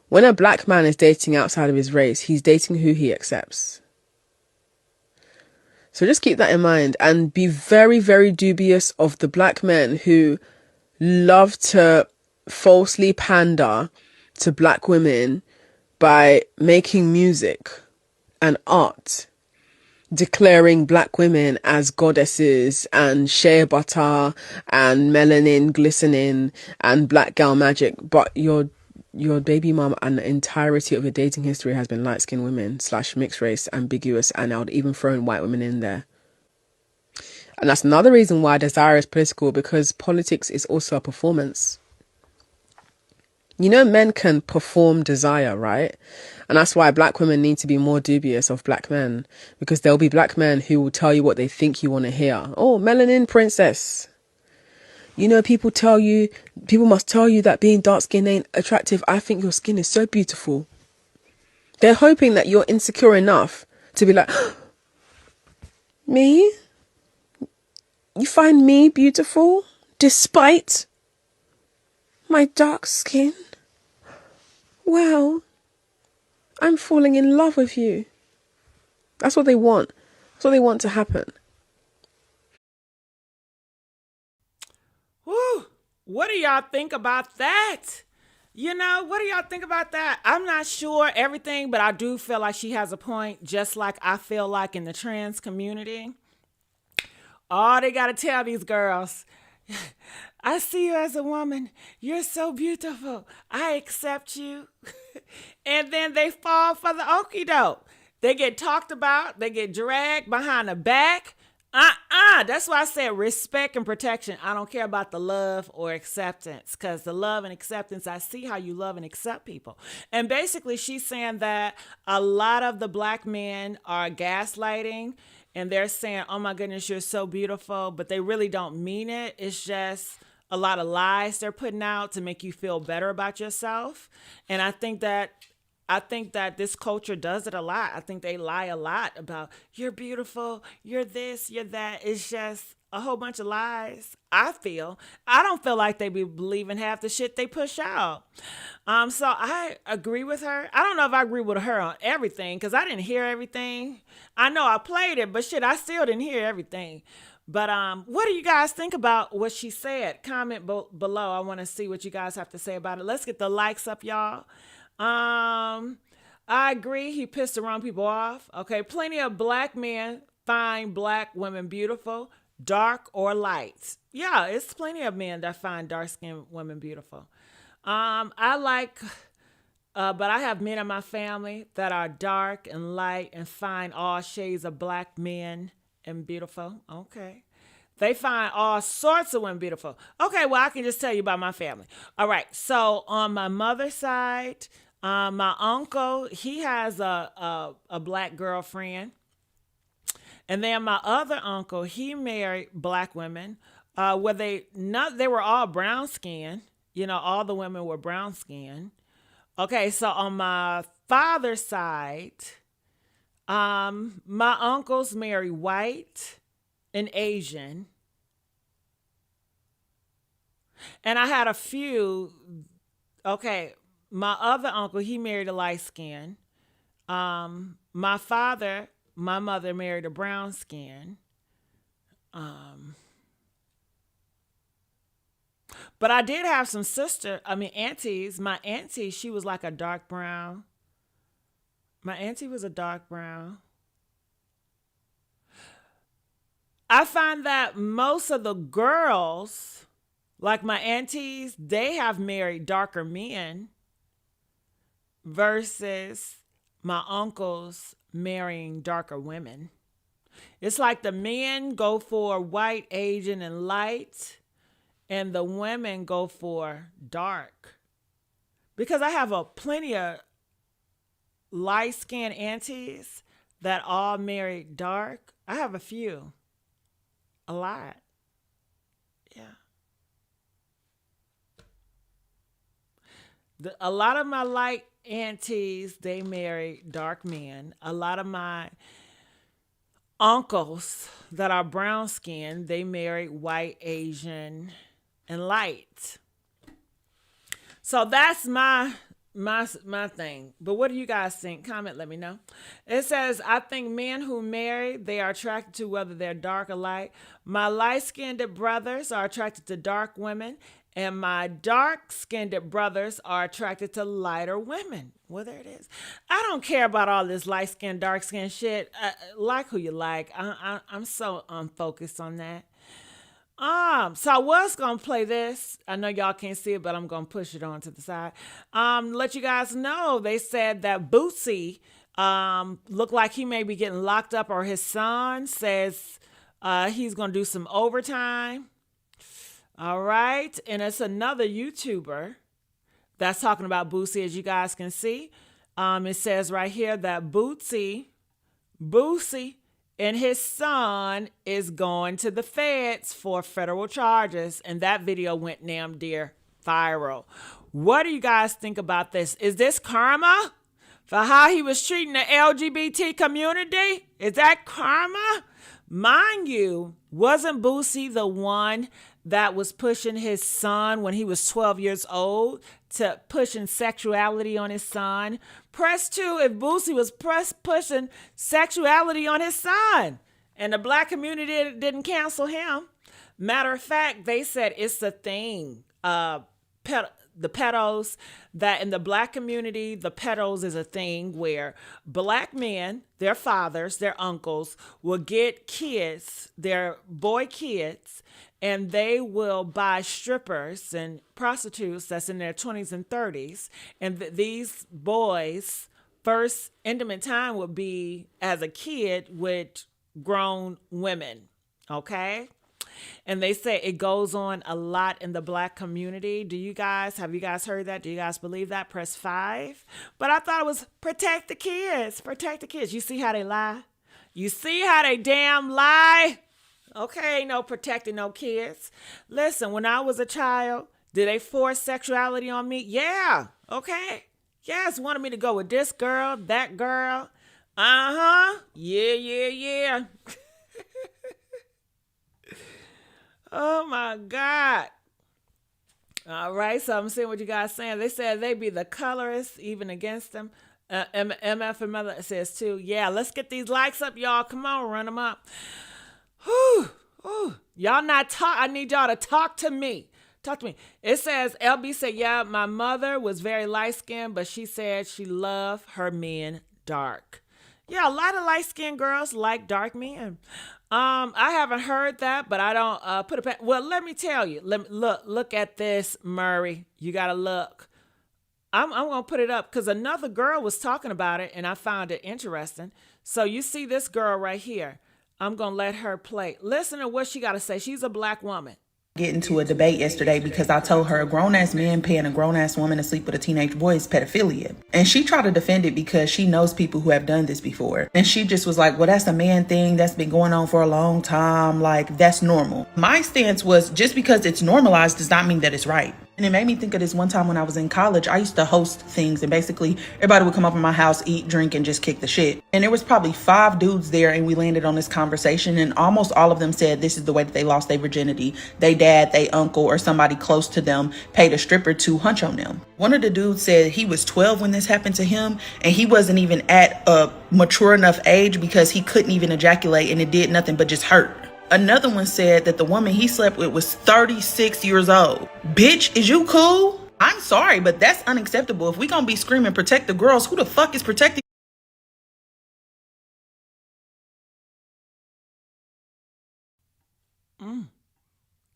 When a black man is dating outside of his race, he's dating who he accepts. So just keep that in mind and be very, very dubious of the black men who love to falsely pander to black women by making music and art, declaring black women as goddesses and shea butter and melanin glistening and black girl magic, but your baby mom and the entirety of your dating history has been light-skinned women / mixed race, ambiguous, and I would even throw in white women in there. And that's another reason why desire is political, because politics is also a performance. You know, men can perform desire, right? And that's why black women need to be more dubious of black men, because there'll be black men who will tell you what they think you want to hear. Oh, melanin princess. You know, people must tell you that being dark skinned ain't attractive. I think your skin is so beautiful. They're hoping that you're insecure enough to be like, me? You find me beautiful despite my dark skin? Well, I'm falling in love with you. That's what they want. That's what they want to happen. Whew. What do y'all think about that? You know, what do y'all think about that? I'm not sure everything, but I do feel like she has a point, just like I feel like in the trans community. Oh, they got to tell these girls, I see you as a woman. You're so beautiful. I accept you. And then they fall for the okie doke. They get talked about. They get dragged behind the back. That's why I said respect and protection. I don't care about the love or acceptance, because the love and acceptance, I see how you love and accept people. And basically she's saying that a lot of the black men are gaslighting, and they're saying, oh my goodness, you're so beautiful, but they really don't mean it. It's just a lot of lies they're putting out to make you feel better about yourself. And I think that this culture does it a lot. I think they lie a lot about you're beautiful, you're this, you're that. It's just a whole bunch of lies. I don't feel like they be believing half the shit they push out. So I agree with her. I don't know if I agree with her on everything, because I didn't hear everything. I know I played it, but shit, I still didn't hear everything. But what do you guys think about what she said? Comment below. I want to see what you guys have to say about it. Let's get the likes up, y'all. I agree. He pissed the wrong people off. Okay, plenty of black men find black women beautiful, dark or light. Yeah, it's plenty of men that find dark-skinned women beautiful. I like, but I have men in my family that are dark and light and find all shades of black men and beautiful. Okay. They find all sorts of women beautiful. Okay, well, I can just tell you about my family. All right, so on my mother's side, my uncle, he has a black girlfriend. And then my other uncle, he married black women. They were all brown skinned. You know, all the women were brown skinned. Okay, so on my father's side, my uncles marry white and Asian. And I had a few, okay, my other uncle, he married a light skin. My mother married a brown skin. But I did have some aunties. My auntie, she was like a dark brown. My auntie was a dark brown. I find that most of the girls, like my aunties, they have married darker men versus my uncles marrying darker women. It's like the men go for white, Asian, and light, and the women go for dark. Because I have plenty of light-skinned aunties that all married dark. I have a few. A lot. Yeah. A lot of my light aunties, they marry dark men. A lot of my uncles that are brown skinned, they marry white, Asian, and light. So that's my thing. But what do you guys think? Comment, let me know. It says, I think men who marry, they are attracted to whether they're dark or light. My light-skinned brothers are attracted to dark women, and my dark-skinned brothers are attracted to lighter women. Well, there it is. I don't care about all this light-skin, dark-skin shit. Like who you like. I'm so unfocused on that. So I was going to play this. I know y'all can't see it, but I'm going to push it on to the side. Let you guys know, they said that Bootsy looked like he may be getting locked up, or his son says he's going to do some overtime. All right. And it's another YouTuber that's talking about Bootsy, as you guys can see. It says right here that Bootsy and his son is going to the feds for federal charges. And that video went damn near viral. What do you guys think about this? Is this karma for how he was treating the LGBT community? Is that karma? Mind you, wasn't Boosie the one that was pushing his son when he was 12 years old to pushing sexuality on his son? Press 2 if Boosie was pushing sexuality on his son and the black community didn't cancel him. Matter of fact, they said it's a thing. The pedos, that in the black community, the pedos is a thing where black men, their fathers, their uncles will get kids, their boy kids, and they will buy strippers and prostitutes that's in their 20s and 30s. And these boys' first intimate time would be as a kid with grown women. Okay? And they say it goes on a lot in the black community. Have you guys heard that? Do you guys believe that? Press 5. But I thought it was protect the kids. Protect the kids. You see how they lie? You see how they damn lie? Okay, no protecting no kids. Listen, when I was a child, did they force sexuality on me? Yeah. Okay. Yes, wanted me to go with this girl, that girl. Uh-huh. Yeah. Oh my God. All right, so I'm seeing what you guys saying. They said they be the colorists even against them. MF and Mother says too. Yeah, let's get these likes up, y'all. Come on, run them up. Whew. Ooh, y'all not talk. I need y'all to talk to me. Talk to me. It says, LB said, yeah, my mother was very light-skinned, but she said she loved her men dark. Yeah, a lot of light-skinned girls like dark men. I haven't heard that, but I don't put it. Well, let me tell you. Look at this, Murray. You gotta look. I'm gonna put it up because another girl was talking about it, and I found it interesting. So you see this girl right here. I'm gonna let her play. Listen to what she gotta say. She's a black woman. Get into a debate yesterday because I told her a grown-ass man paying a grown-ass woman to sleep with a teenage boy is pedophilia. And she tried to defend it because she knows people who have done this before. And she just was like, well, that's a man thing. That's been going on for a long time. Like, that's normal. My stance was just because it's normalized does not mean that it's right. And it made me think of this one time when I was in college. I used to host things and basically everybody would come up in my house, eat, drink, and just kick the shit. And there was probably 5 dudes there and we landed on this conversation and almost all of them said this is the way that they lost their virginity. They dad, they uncle, or somebody close to them paid a stripper to hunch on them. One of the dudes said he was 12 when this happened to him and he wasn't even at a mature enough age because he couldn't even ejaculate and it did nothing but just hurt. Another one said that the woman he slept with was 36 years old. Bitch, is you cool? I'm sorry, but that's unacceptable. If we gonna be screaming protect the girls, who the fuck is protecting?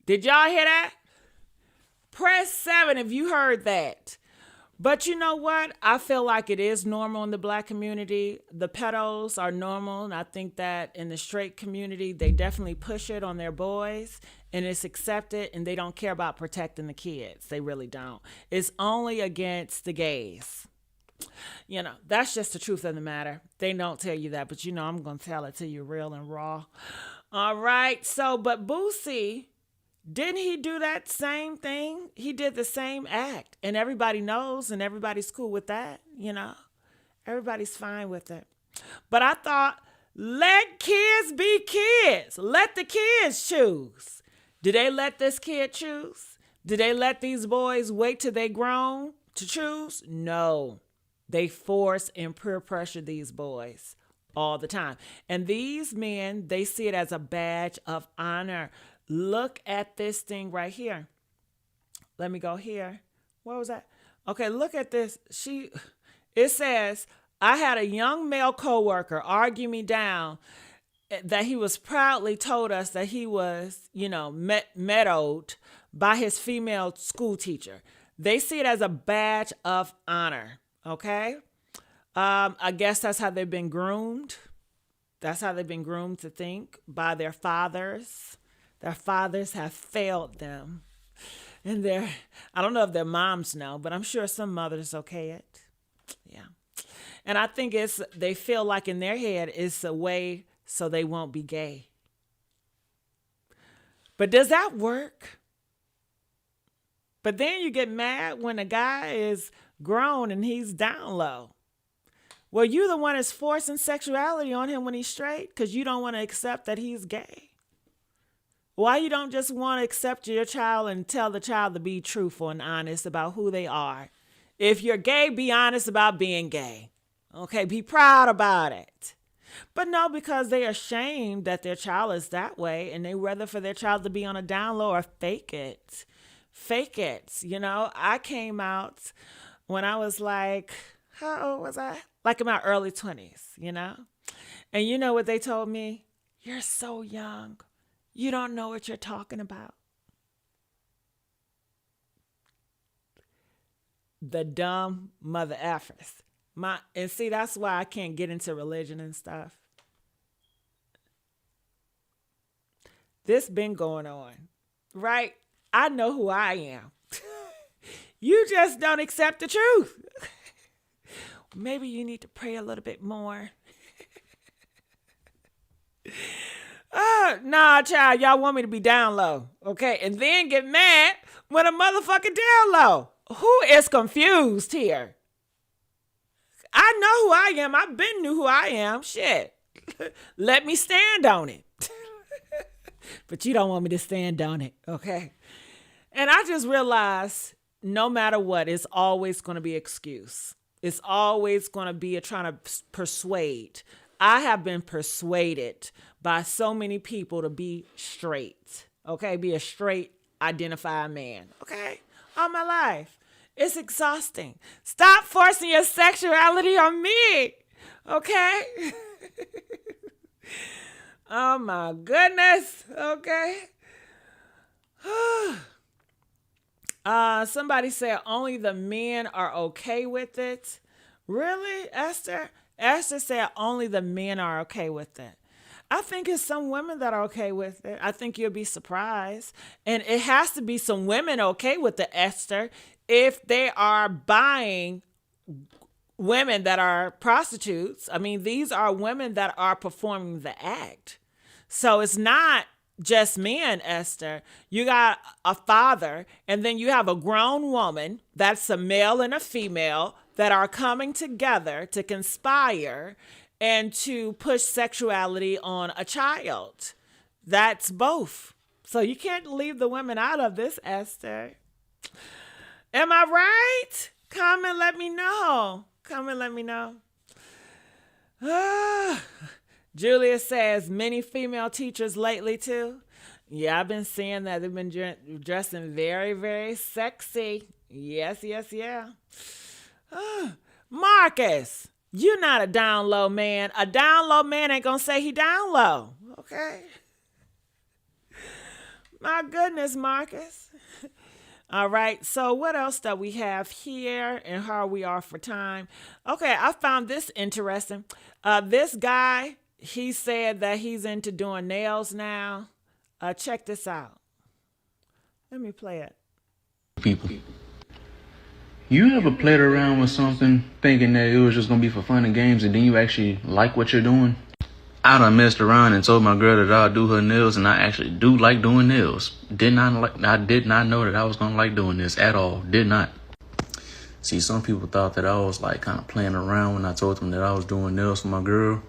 Did y'all hear that? Press 7 if you heard that. But you know what? I feel like it is normal in the black community. The pedos are normal. And I think that in the straight community, they definitely push it on their boys and it's accepted and they don't care about protecting the kids. They really don't. It's only against the gays. You know, that's just the truth of the matter. They don't tell you that, but you know, I'm going to tell it to you real and raw. All right. So, but Boosie, didn't he do that same thing? He did the same act and everybody knows and everybody's cool with that. You know, everybody's fine with it. But I thought, let kids be kids. Let the kids choose. Did they let this kid choose? Did they let these boys wait till they grown to choose? No. They force and peer pressure these boys all the time. And these men, they see it as a badge of honor. Look at this thing right here. Let me go here. What was that? Okay, look at this. It says, I had a young male coworker argue me down that he was proudly told us that he was, meddled by his female school teacher. They see it as a badge of honor. Okay. I guess that's how they've been groomed. That's how they've been groomed to think by their fathers. Their fathers have failed them. And I don't know if their moms know, but I'm sure some mothers okay it. Yeah. And I think they feel like in their head it's a way so they won't be gay. But does that work? But then you get mad when a guy is grown and he's down low. Well, you're the one that's forcing sexuality on him when he's straight because you don't want to accept that he's gay. Why you don't just want to accept your child and tell the child to be truthful and honest about who they are? If you're gay, be honest about being gay. Okay, be proud about it. But no, because they're ashamed that their child is that way and they rather for their child to be on a down low or fake it. Fake it. I came out when I was like, how old was I? Like in my early 20s, And you know what they told me? You're so young. You don't know what you're talking about. The dumb mother effers. And see, that's why I can't get into religion and stuff. This been going on, right? I know who I am. You just don't accept the truth. Maybe you need to pray a little bit more. Nah, child, y'all want me to be down low, okay? And then get mad when a motherfucker down low. Who is confused here? I know who I am. I've been knew who I am. Shit. Let me stand on it. But you don't want me to stand on it, okay? And I just realized no matter what, it's always going to be excuse. It's always going to be trying to persuade. I have been persuaded by so many people to be straight. Okay, be a straight identified man. Okay, all my life. It's exhausting. Stop forcing your sexuality on me. Okay? Oh my goodness. Okay. Somebody said only the men are okay with it. Really, Esther? Esther said only the men are okay with it. I think it's some women that are okay with it. I think you'll be surprised. And it has to be some women okay with it, Esther, if they are buying women that are prostitutes. I mean, these are women that are performing the act. So it's not just men, Esther. You got a father, and then you have a grown woman, that's a male and a female, that are coming together to conspire and to push sexuality on a child. That's both. So you can't leave the women out of this, Esther. Am I right? Come and let me know. Come and let me know. Julia says, many female teachers lately too. Yeah, I've been seeing that. They've been dressing very, very sexy. Yes, yeah. Marcus, you're not a down low man. A down low man ain't gonna say he down low. Okay? My goodness, Marcus. All right, so what else do we have here and how we are for time? Okay, I found this interesting. This guy, he said that he's into doing nails now. Check this out. Let me play it. People. You ever played around with something thinking that it was just going to be for fun and games, and then you actually like what you're doing? I done messed around and told my girl that I'll do her nails, and I actually do like doing nails. I did not know that I was going to like doing this at all. Did not. See, some people thought that I was like kind of playing around when I told them that I was doing nails for my girl.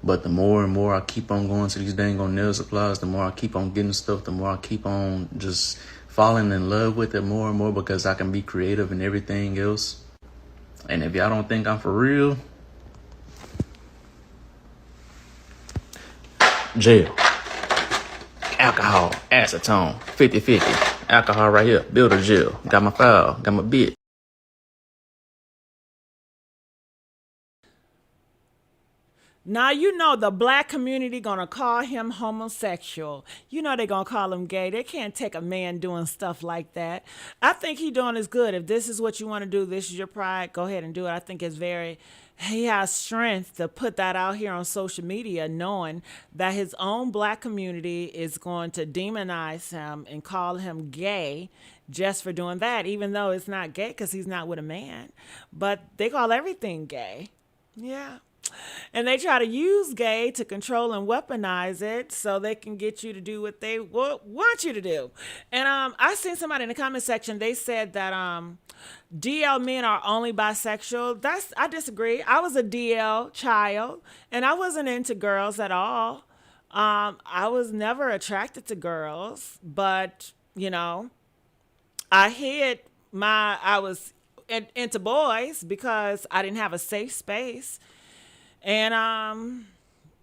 But the more and more I keep on going to these dang on nail supplies, the more I keep on getting stuff, the more I keep on just falling in love with it more and more, because I can be creative and everything else. And if y'all don't think I'm for real, jail, alcohol, acetone, 50-50, alcohol right here, builder jail, got my file, got my bit. Now, you know the black community gonna call him homosexual. You know they gonna call him gay. They can't take a man doing stuff like that. I think he doing is good. If this is what you want to do, this is your pride, go ahead and do it. I think it's he has strength to put that out here on social media, knowing that his own black community is going to demonize him and call him gay just for doing that, even though it's not gay because he's not with a man. But they call everything gay. Yeah. And they try to use gay to control and weaponize it so they can get you to do what they want you to do. And I seen somebody in the comment section, they said that DL men are only bisexual. I disagree. I was a DL child, and I wasn't into girls at all. I was never attracted to girls, but, you know, I was into boys because I didn't have a safe space. And,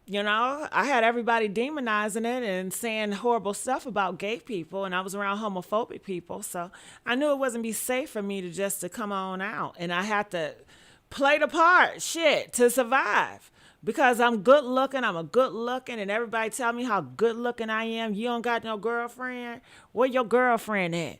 you know, I had everybody demonizing it and saying horrible stuff about gay people, and I was around homophobic people. So I knew it wasn't be safe for me to come on out. And I had to play the part, to survive. Because I'm good looking, and everybody tell me how good looking I am. You don't got no girlfriend? Where your girlfriend at?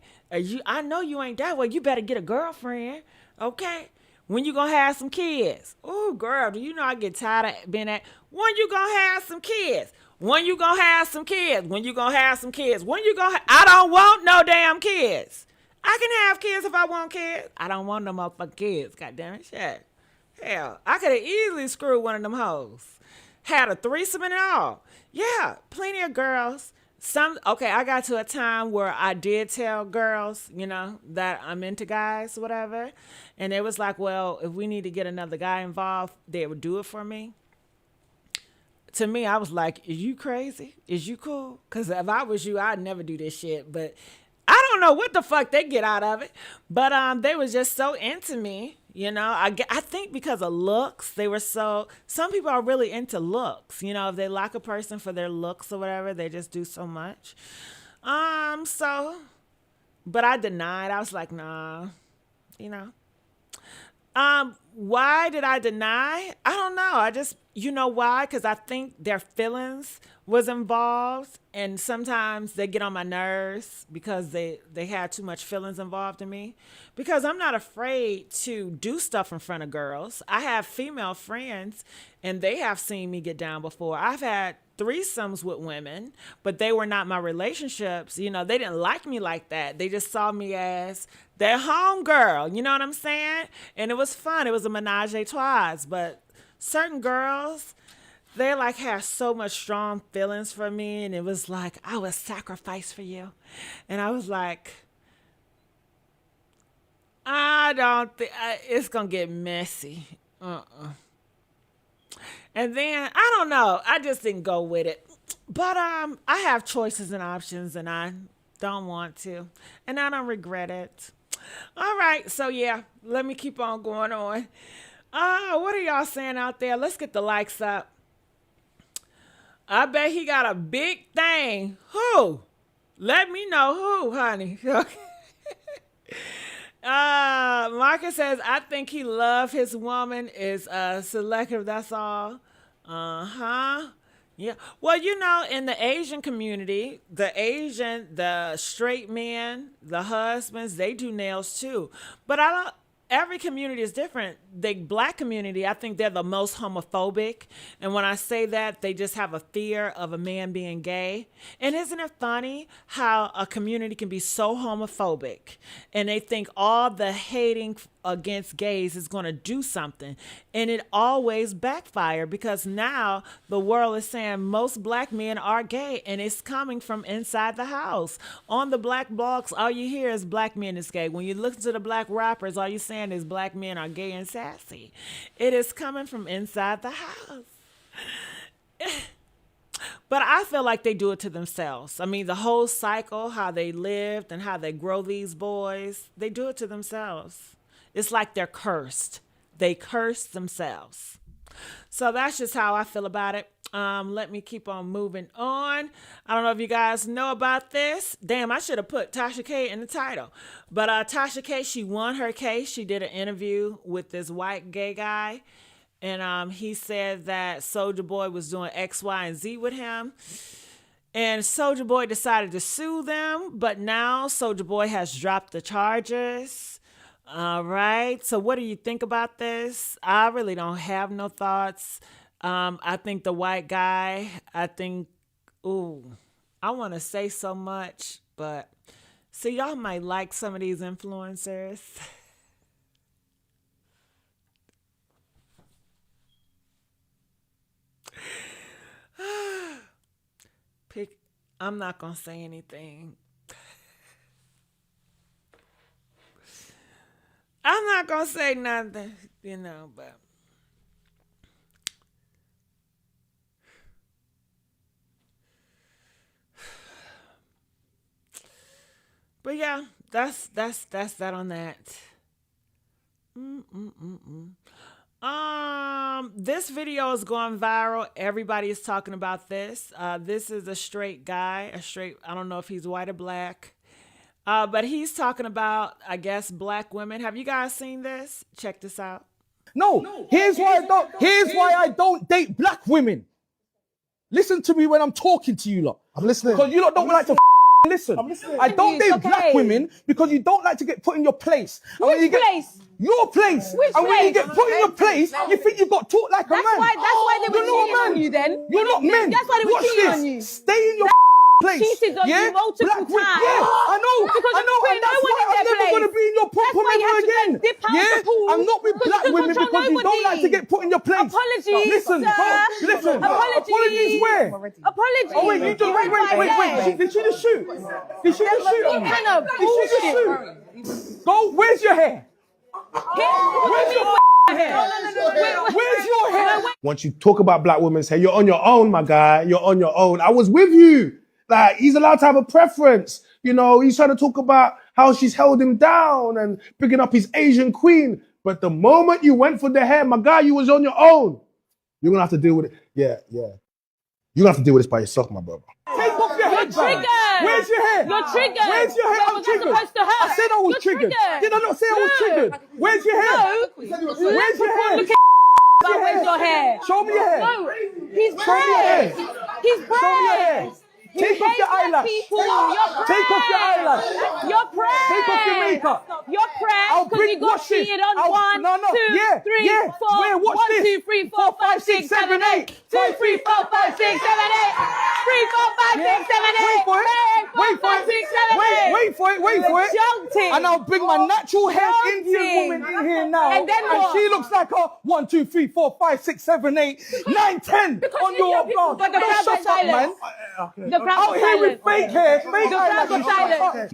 I know you ain't that way. You better get a girlfriend, okay? When you gonna have some kids? Oh, girl, do you know I get tired of being at, when you gonna have some kids? When you gonna have some kids? When you gonna have some kids? I don't want no damn kids. I can have kids if I want kids. I don't want no motherfucking kids, goddamn it, shit. Hell, I could have easily screwed one of them hoes. Had a threesome and all. Yeah, plenty of girls. I got to a time where I did tell girls, you know, that I'm into guys, whatever. And it was like, well, if we need to get another guy involved, they would do it for me. To me, I was like, is you crazy? Is you cool? Because if I was you, I'd never do this shit. But I don't know what the fuck they get out of it. But they was just so into me, I think because of looks, some people are really into looks. If they like a person for their looks or whatever, they just do so much. But I denied. I was like, nah, you know. Why did I deny? I don't know. Why? Because I think their feelings was involved, and sometimes they get on my nerves because they had too much feelings involved in me. Because I'm not afraid to do stuff in front of girls. I have female friends, and they have seen me get down before. I've had threesomes with women, but they were not my relationships. They didn't like me like that. They just saw me as their home girl. You know what I'm saying? And it was fun. It was a menage a trois. But certain girls, they like have so much strong feelings for me, and it was like, I would sacrifice for you. And I was like, I don't think it's gonna get messy. And then I don't know. I just didn't go with it. But I have choices and options, and I don't want to, and I don't regret it. All right, so yeah, let me keep on going on. What are y'all saying out there? Let's get the likes up. I bet he got a big thing. Who? Let me know who, honey. Marcus says, I think he love his woman is selective. That's all. Yeah. Well, in the Asian community, the straight men, the husbands, they do nails too. But every community is different. The black community, I think they're the most homophobic. And when I say that, they just have a fear of a man being gay. And isn't it funny how a community can be so homophobic and they think all the hating against gays is going to do something, and it always backfire, because now the world is saying most black men are gay, and it's coming from inside the house. On the black blogs, all you hear is black men is gay. When you listen to the black rappers, all you're saying is black men are gay and sassy. It is coming from inside the house. But I feel like they do it to themselves. I mean, the whole cycle, how they lived and how they grow these boys, they do it to themselves. It's like they're cursed. They curse themselves. So that's just how I feel about it. Let me keep on moving on. I don't know if you guys know about this. Damn, I should have put Tasha K in the title. But Tasha K, she won her case. She did an interview with this white gay guy. And he said that Soulja Boy was doing X, Y, and Z with him. And Soulja Boy decided to sue them. But now Soulja Boy has dropped the charges. All right. So what do you think about this? I really don't have no thoughts. I think the white guy, I want to say so much, but see, y'all might like some of these influencers. I'm not going to say anything. I'm not going to say nothing, but. But yeah, that's that on that. This video is going viral. Everybody is talking about this. This is a straight guy, I don't know if he's white or black. But he's talking about, I guess, black women. Have you guys seen this? Check this out. No, here's why I don't date black women. Listen to me when I'm talking to you lot. I'm listening. Because you lot don't like to listen. I don't date black women because you don't like to get put in your place. Which place? Your place. Which and when place? you get put in your place, you think you got taught like a man. That's why they were cheating on you then. You're not men. That's why they were cheating on you. Stay in your place. Cheated on you multiple times. Yeah, I know. Because I know. And that's why I'm never going to be in your pom-pom ever again. I'm not with black women because you don't like to get put in your place. Apologies, listen. Apologies where? Apologies. Oh, wait. Did she just shoot? Did she just shoot? What kind of bullshit? Go, where's your hair? Where's your hair? Where's your hair? Once you talk about black women's hair, you're on your own, my guy. You're on your own. I was with you. Like, he's allowed to have a preference. He's trying to talk about how she's held him down and picking up his Asian queen. But the moment you went for the hair, my guy, you was on your own. You're gonna have to deal with it. Yeah. You're gonna have to deal with this by yourself, my brother. Take off your head, triggered. Where's your hair? You're triggered. Where's your hair? Where I'm was I triggered. supposed to hurt? I said I was You're triggered. triggered. Did I not say I was triggered? Where's your hair? No. Where's your hair? Look at where's your hair? Show me your hair. No, he's Show me your hair. pressed. He's Show me your hair. pressed. Take off your eyelash. Take off your eyelash. You're pressed. Take off your makeup. You're pressed because you got cheated on 1, 2, 3, 4. Wait, watch 1, this. 2, 3, 4, 5, 6, 7, 8. 2, 3, 4, 5, 6, 7, 8. 3, 4, 5, 6, 7, 8. Wait for it. Wait for it. Wait for it. Wait for it. Jumped it. And I'll bring my natural hair Indian woman in here now. And then what? she looks like a 1, 2, 3, 4, 5, 6, 7, 8, 9, 10 on your blood. But the crowd Shut was up, man. silent. The crowd Out was here with silent. fake hair, fake The crowd was eyelashes. silent.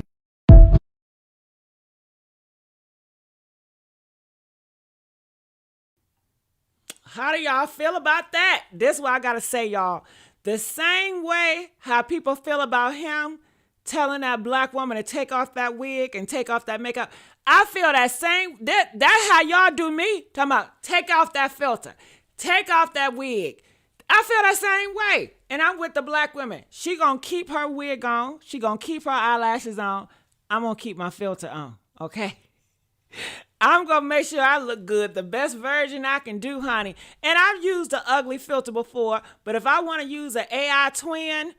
How do y'all feel about that? This is what I gotta say, y'all. The same way how people feel about him telling that black woman to take off that wig and take off that makeup, I feel that same. That's how y'all do me. Talking about take off that filter, take off that wig. I feel that same way. And I'm with the black women. She gonna keep her wig on. She gonna keep her eyelashes on. I'm gonna keep my filter on. Okay. I'm going to make sure I look good, the best version I can do, honey. And I've used an ugly filter before, but if I want to use an AI twin,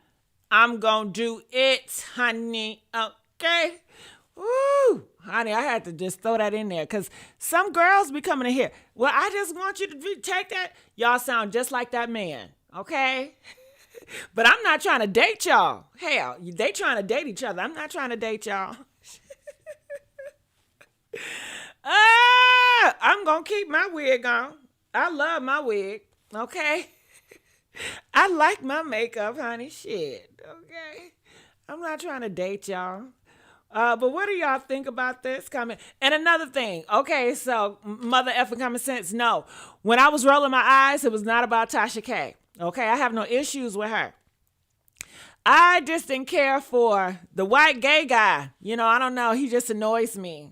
I'm going to do it, honey. Okay? Woo! Honey, I had to just throw that in there because some girls be coming in here. Well, I just want you to take that. Y'all sound just like that man, okay? But I'm not trying to date y'all. Hell, they trying to date each other. I'm not trying to date y'all. I'm going to keep my wig on. I love my wig, okay? I like my makeup, honey. Shit, okay? I'm not trying to date y'all. But what do y'all think about this comment? And another thing, okay, so mother effing common sense, no. When I was rolling my eyes, it was not about Tasha K, okay? I have no issues with her. I just didn't care for the white gay guy. You know, I don't know. He just annoys me.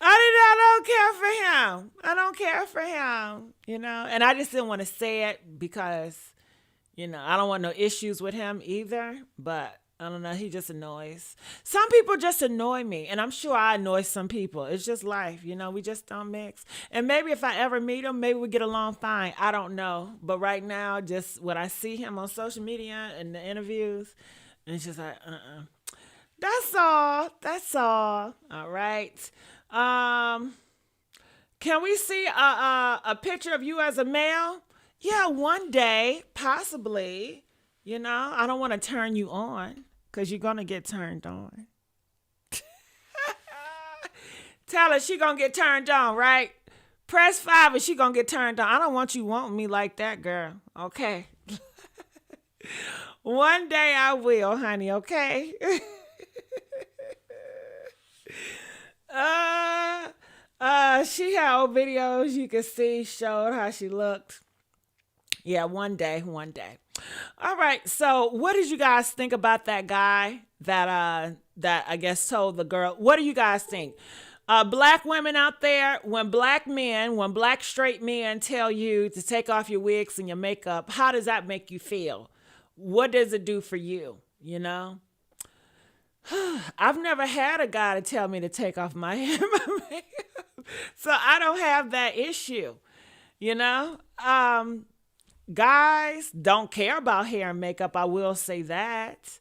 I don't care for him. I don't care for him, you know. And I just didn't want to say it because, you know, I don't want no issues with him either. But I don't know. He just annoys. Some people just annoy me. And I'm sure I annoy some people. It's just life, you know. We just don't mix. And maybe if I ever meet him, maybe we get along fine. I don't know. But right now, just when I see him on social media and the interviews, it's just like, That's all. That's all. All right. Can we see a picture of you as a male? Yeah, one day, possibly. You know, I don't want to turn you on because you're going to get turned on. Tell her she going to get turned on, right? Press 5 and she going to get turned on. I don't want you wanting me like that, girl. Okay. One day I will, honey, okay? She had old videos you could see showed how she looked. Yeah, one day. All right, so what did you guys think about that guy that I guess told the girl? What do you guys think? Black women out there, when black straight men tell you to take off your wigs and your makeup, how does that make you feel? What does it do for you, you know? I've never had a guy to tell me to take off my hair and my makeup. So I don't have that issue, you know? Guys don't care about hair and makeup. I will say that.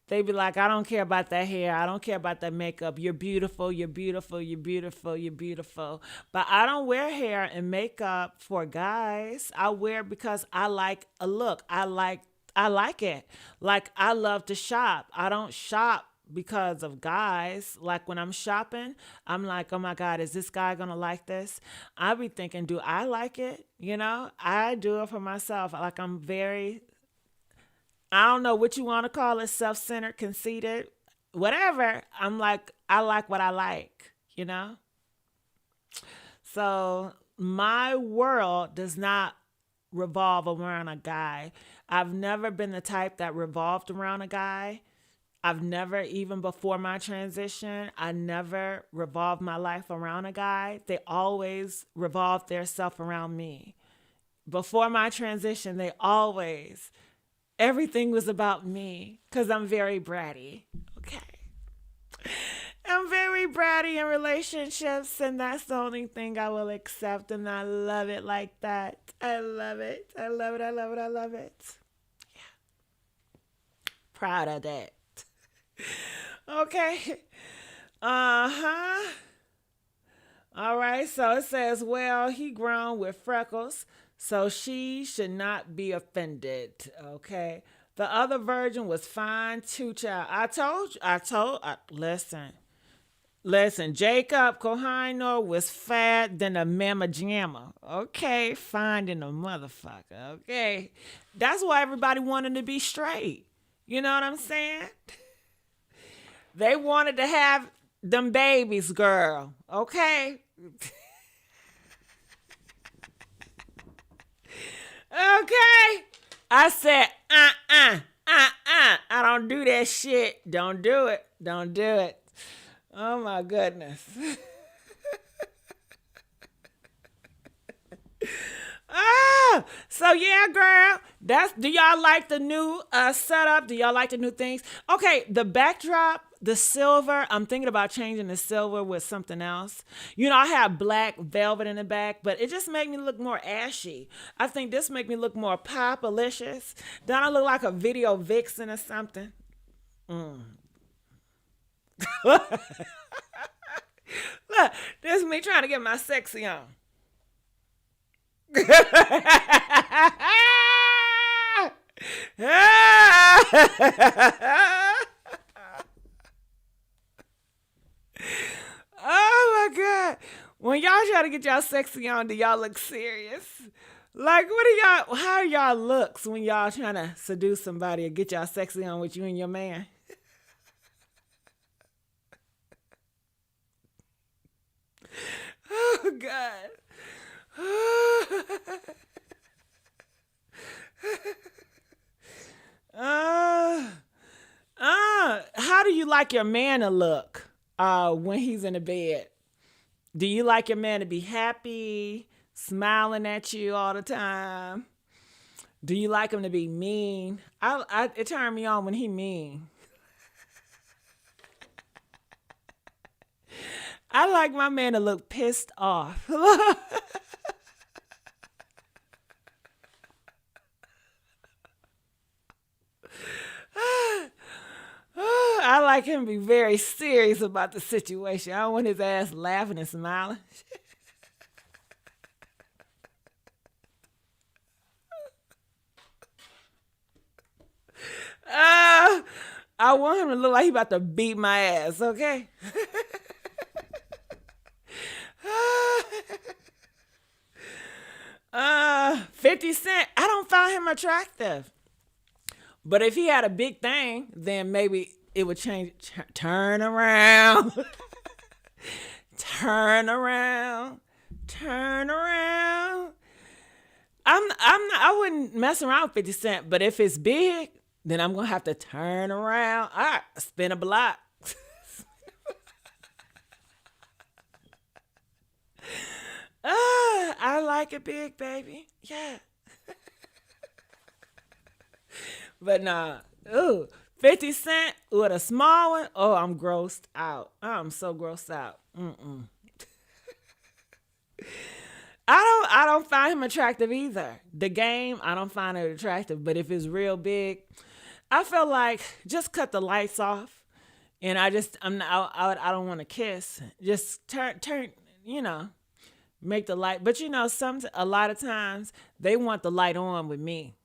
They be like, I don't care about that hair. I don't care about that makeup. You're beautiful. You're beautiful. You're beautiful. You're beautiful. But I don't wear hair and makeup for guys. I wear it because I like a look. I like it. Like, I love to shop. I don't shop because of guys. Like, when I'm shopping, I'm like, oh my God, is this guy gonna like this? I be thinking, do I like it? You know, I do it for myself. Like, I'm very, I don't know what you want to call it, self-centered, conceited, whatever. I'm like, I like what I like, you know? So my world does not revolve around a guy. I've never been the type that revolved around a guy. I've never, even before my transition, I never revolved my life around a guy. They always revolved their self around me. Before my transition, everything was about me because I'm very bratty. Okay. I'm very bratty in relationships, and that's the only thing I will accept, and I love it like that. I love it. I love it. I love it. I love it. Yeah. Proud of that. Okay. Uh-huh. All right. So it says, well, he grown with freckles, so she should not be offended. Okay. The other virgin was fine too, child. Listen, Jacob Kohino was fat than a mama jamma. Okay, fine than a motherfucker. Okay. That's why everybody wanted to be straight. You know what I'm saying? They wanted to have them babies, girl. Okay? Okay? I said, I don't do that shit. Don't do it. Don't do it. Oh, my goodness. So yeah, girl. Do y'all like the new setup? Do y'all like the new things? Okay, the backdrop, the silver. I'm thinking about changing the silver with something else. You know, I have black velvet in the back, but it just made me look more ashy. I think this make me look more pop-alicious. Don't I look like a video vixen or something? Look, this is me trying to get my sexy on. Oh my God. When y'all try to get y'all sexy on, do y'all look serious? Like, how are y'all looks when y'all trying to seduce somebody or get y'all sexy on with you and your man? Oh God. How do you like your man to look when he's in the bed? Do you like your man to be happy, smiling at you all the time? Do you like him to be mean? It turned me on when he mean. I like my man to look pissed off. I like him to be very serious about the situation. I don't want his ass laughing and smiling. I want him to look like he about to beat my ass, okay? 50 Cent, I don't find him attractive. But if he had a big thing, then maybe it would change. Turn around. Turn around. Turn around. I wouldn't mess around with 50 Cent, but if it's big, then I'm going to have to turn around. All right, spin a block. I like it big, baby. Yeah. But nah, 50 Cent with a small one, oh, I'm grossed out. I'm so grossed out. I don't find him attractive either. The game, I don't find it attractive. But if it's real big, I feel like just cut the lights off, and I don't want to kiss. Just turn, make the light. But a lot of times they want the light on with me,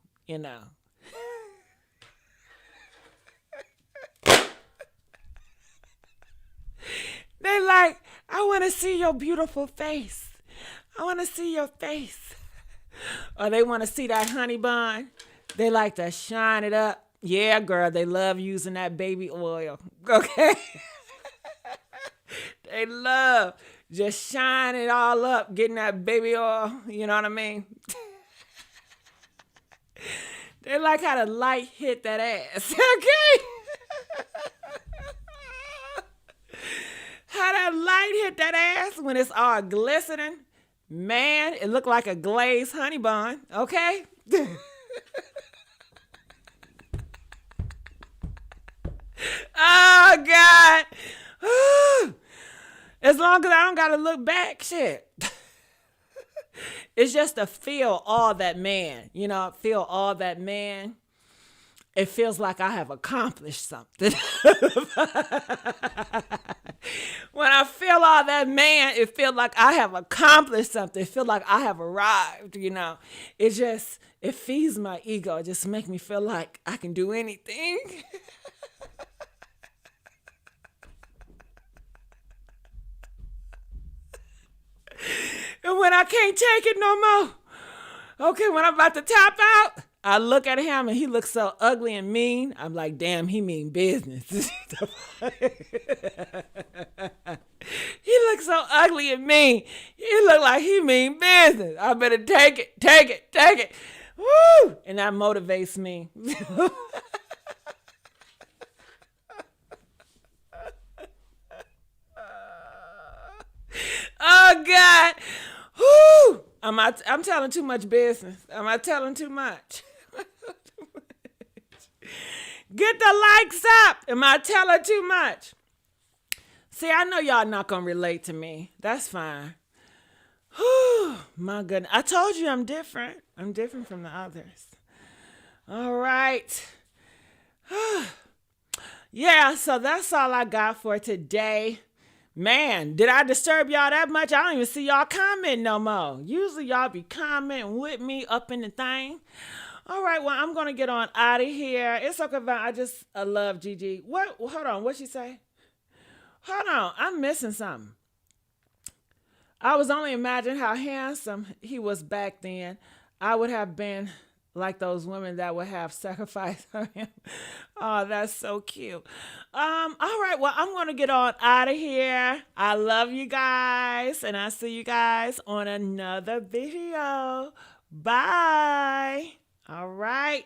They like, I want to see your beautiful face. I want to see your face. Or they want to see that honey bun. They like to shine it up. Yeah, girl, they love using that baby oil. Okay? They love just shine it all up, getting that baby oil. You know what I mean? They like how the light hit that ass. Okay? how that light hit that ass when it's all glistening? Man, it looked like a glazed honey bun, okay? Oh, God. As long as I don't got to look back, shit. It's just to feel all that man, feel all that man. It feels like I have accomplished something. When I feel all that man, it feels like I have accomplished something. It feels like I have arrived, it feeds my ego. It just makes me feel like I can do anything. And when I can't take it no more, okay, when I'm about to tap out, I look at him and he looks so ugly and mean. I'm like, damn, he mean business. He looks so ugly and mean. He look like he mean business. I better take it. Woo! And that motivates me. Oh, God. Woo! I'm telling too much business. Am I telling too much? Get the likes up. Am I telling too much? See, I know y'all not going to relate to me. That's fine. Whew, my goodness. I told you I'm different. I'm different from the others. All right. Yeah, so that's all I got for today. Man, did I disturb y'all that much? I don't even see y'all comment no more. Usually y'all be commenting with me up in the thing. All right, well, I'm going to get on out of here. It's okay, I love Gigi. What? Hold on, what'd she say? Hold on, I'm missing something. I was only imagining how handsome he was back then. I would have been like those women that would have sacrificed for him. Oh, that's so cute. All right, well, I'm going to get on out of here. I love you guys, and I'll see you guys on another video. Bye. All right.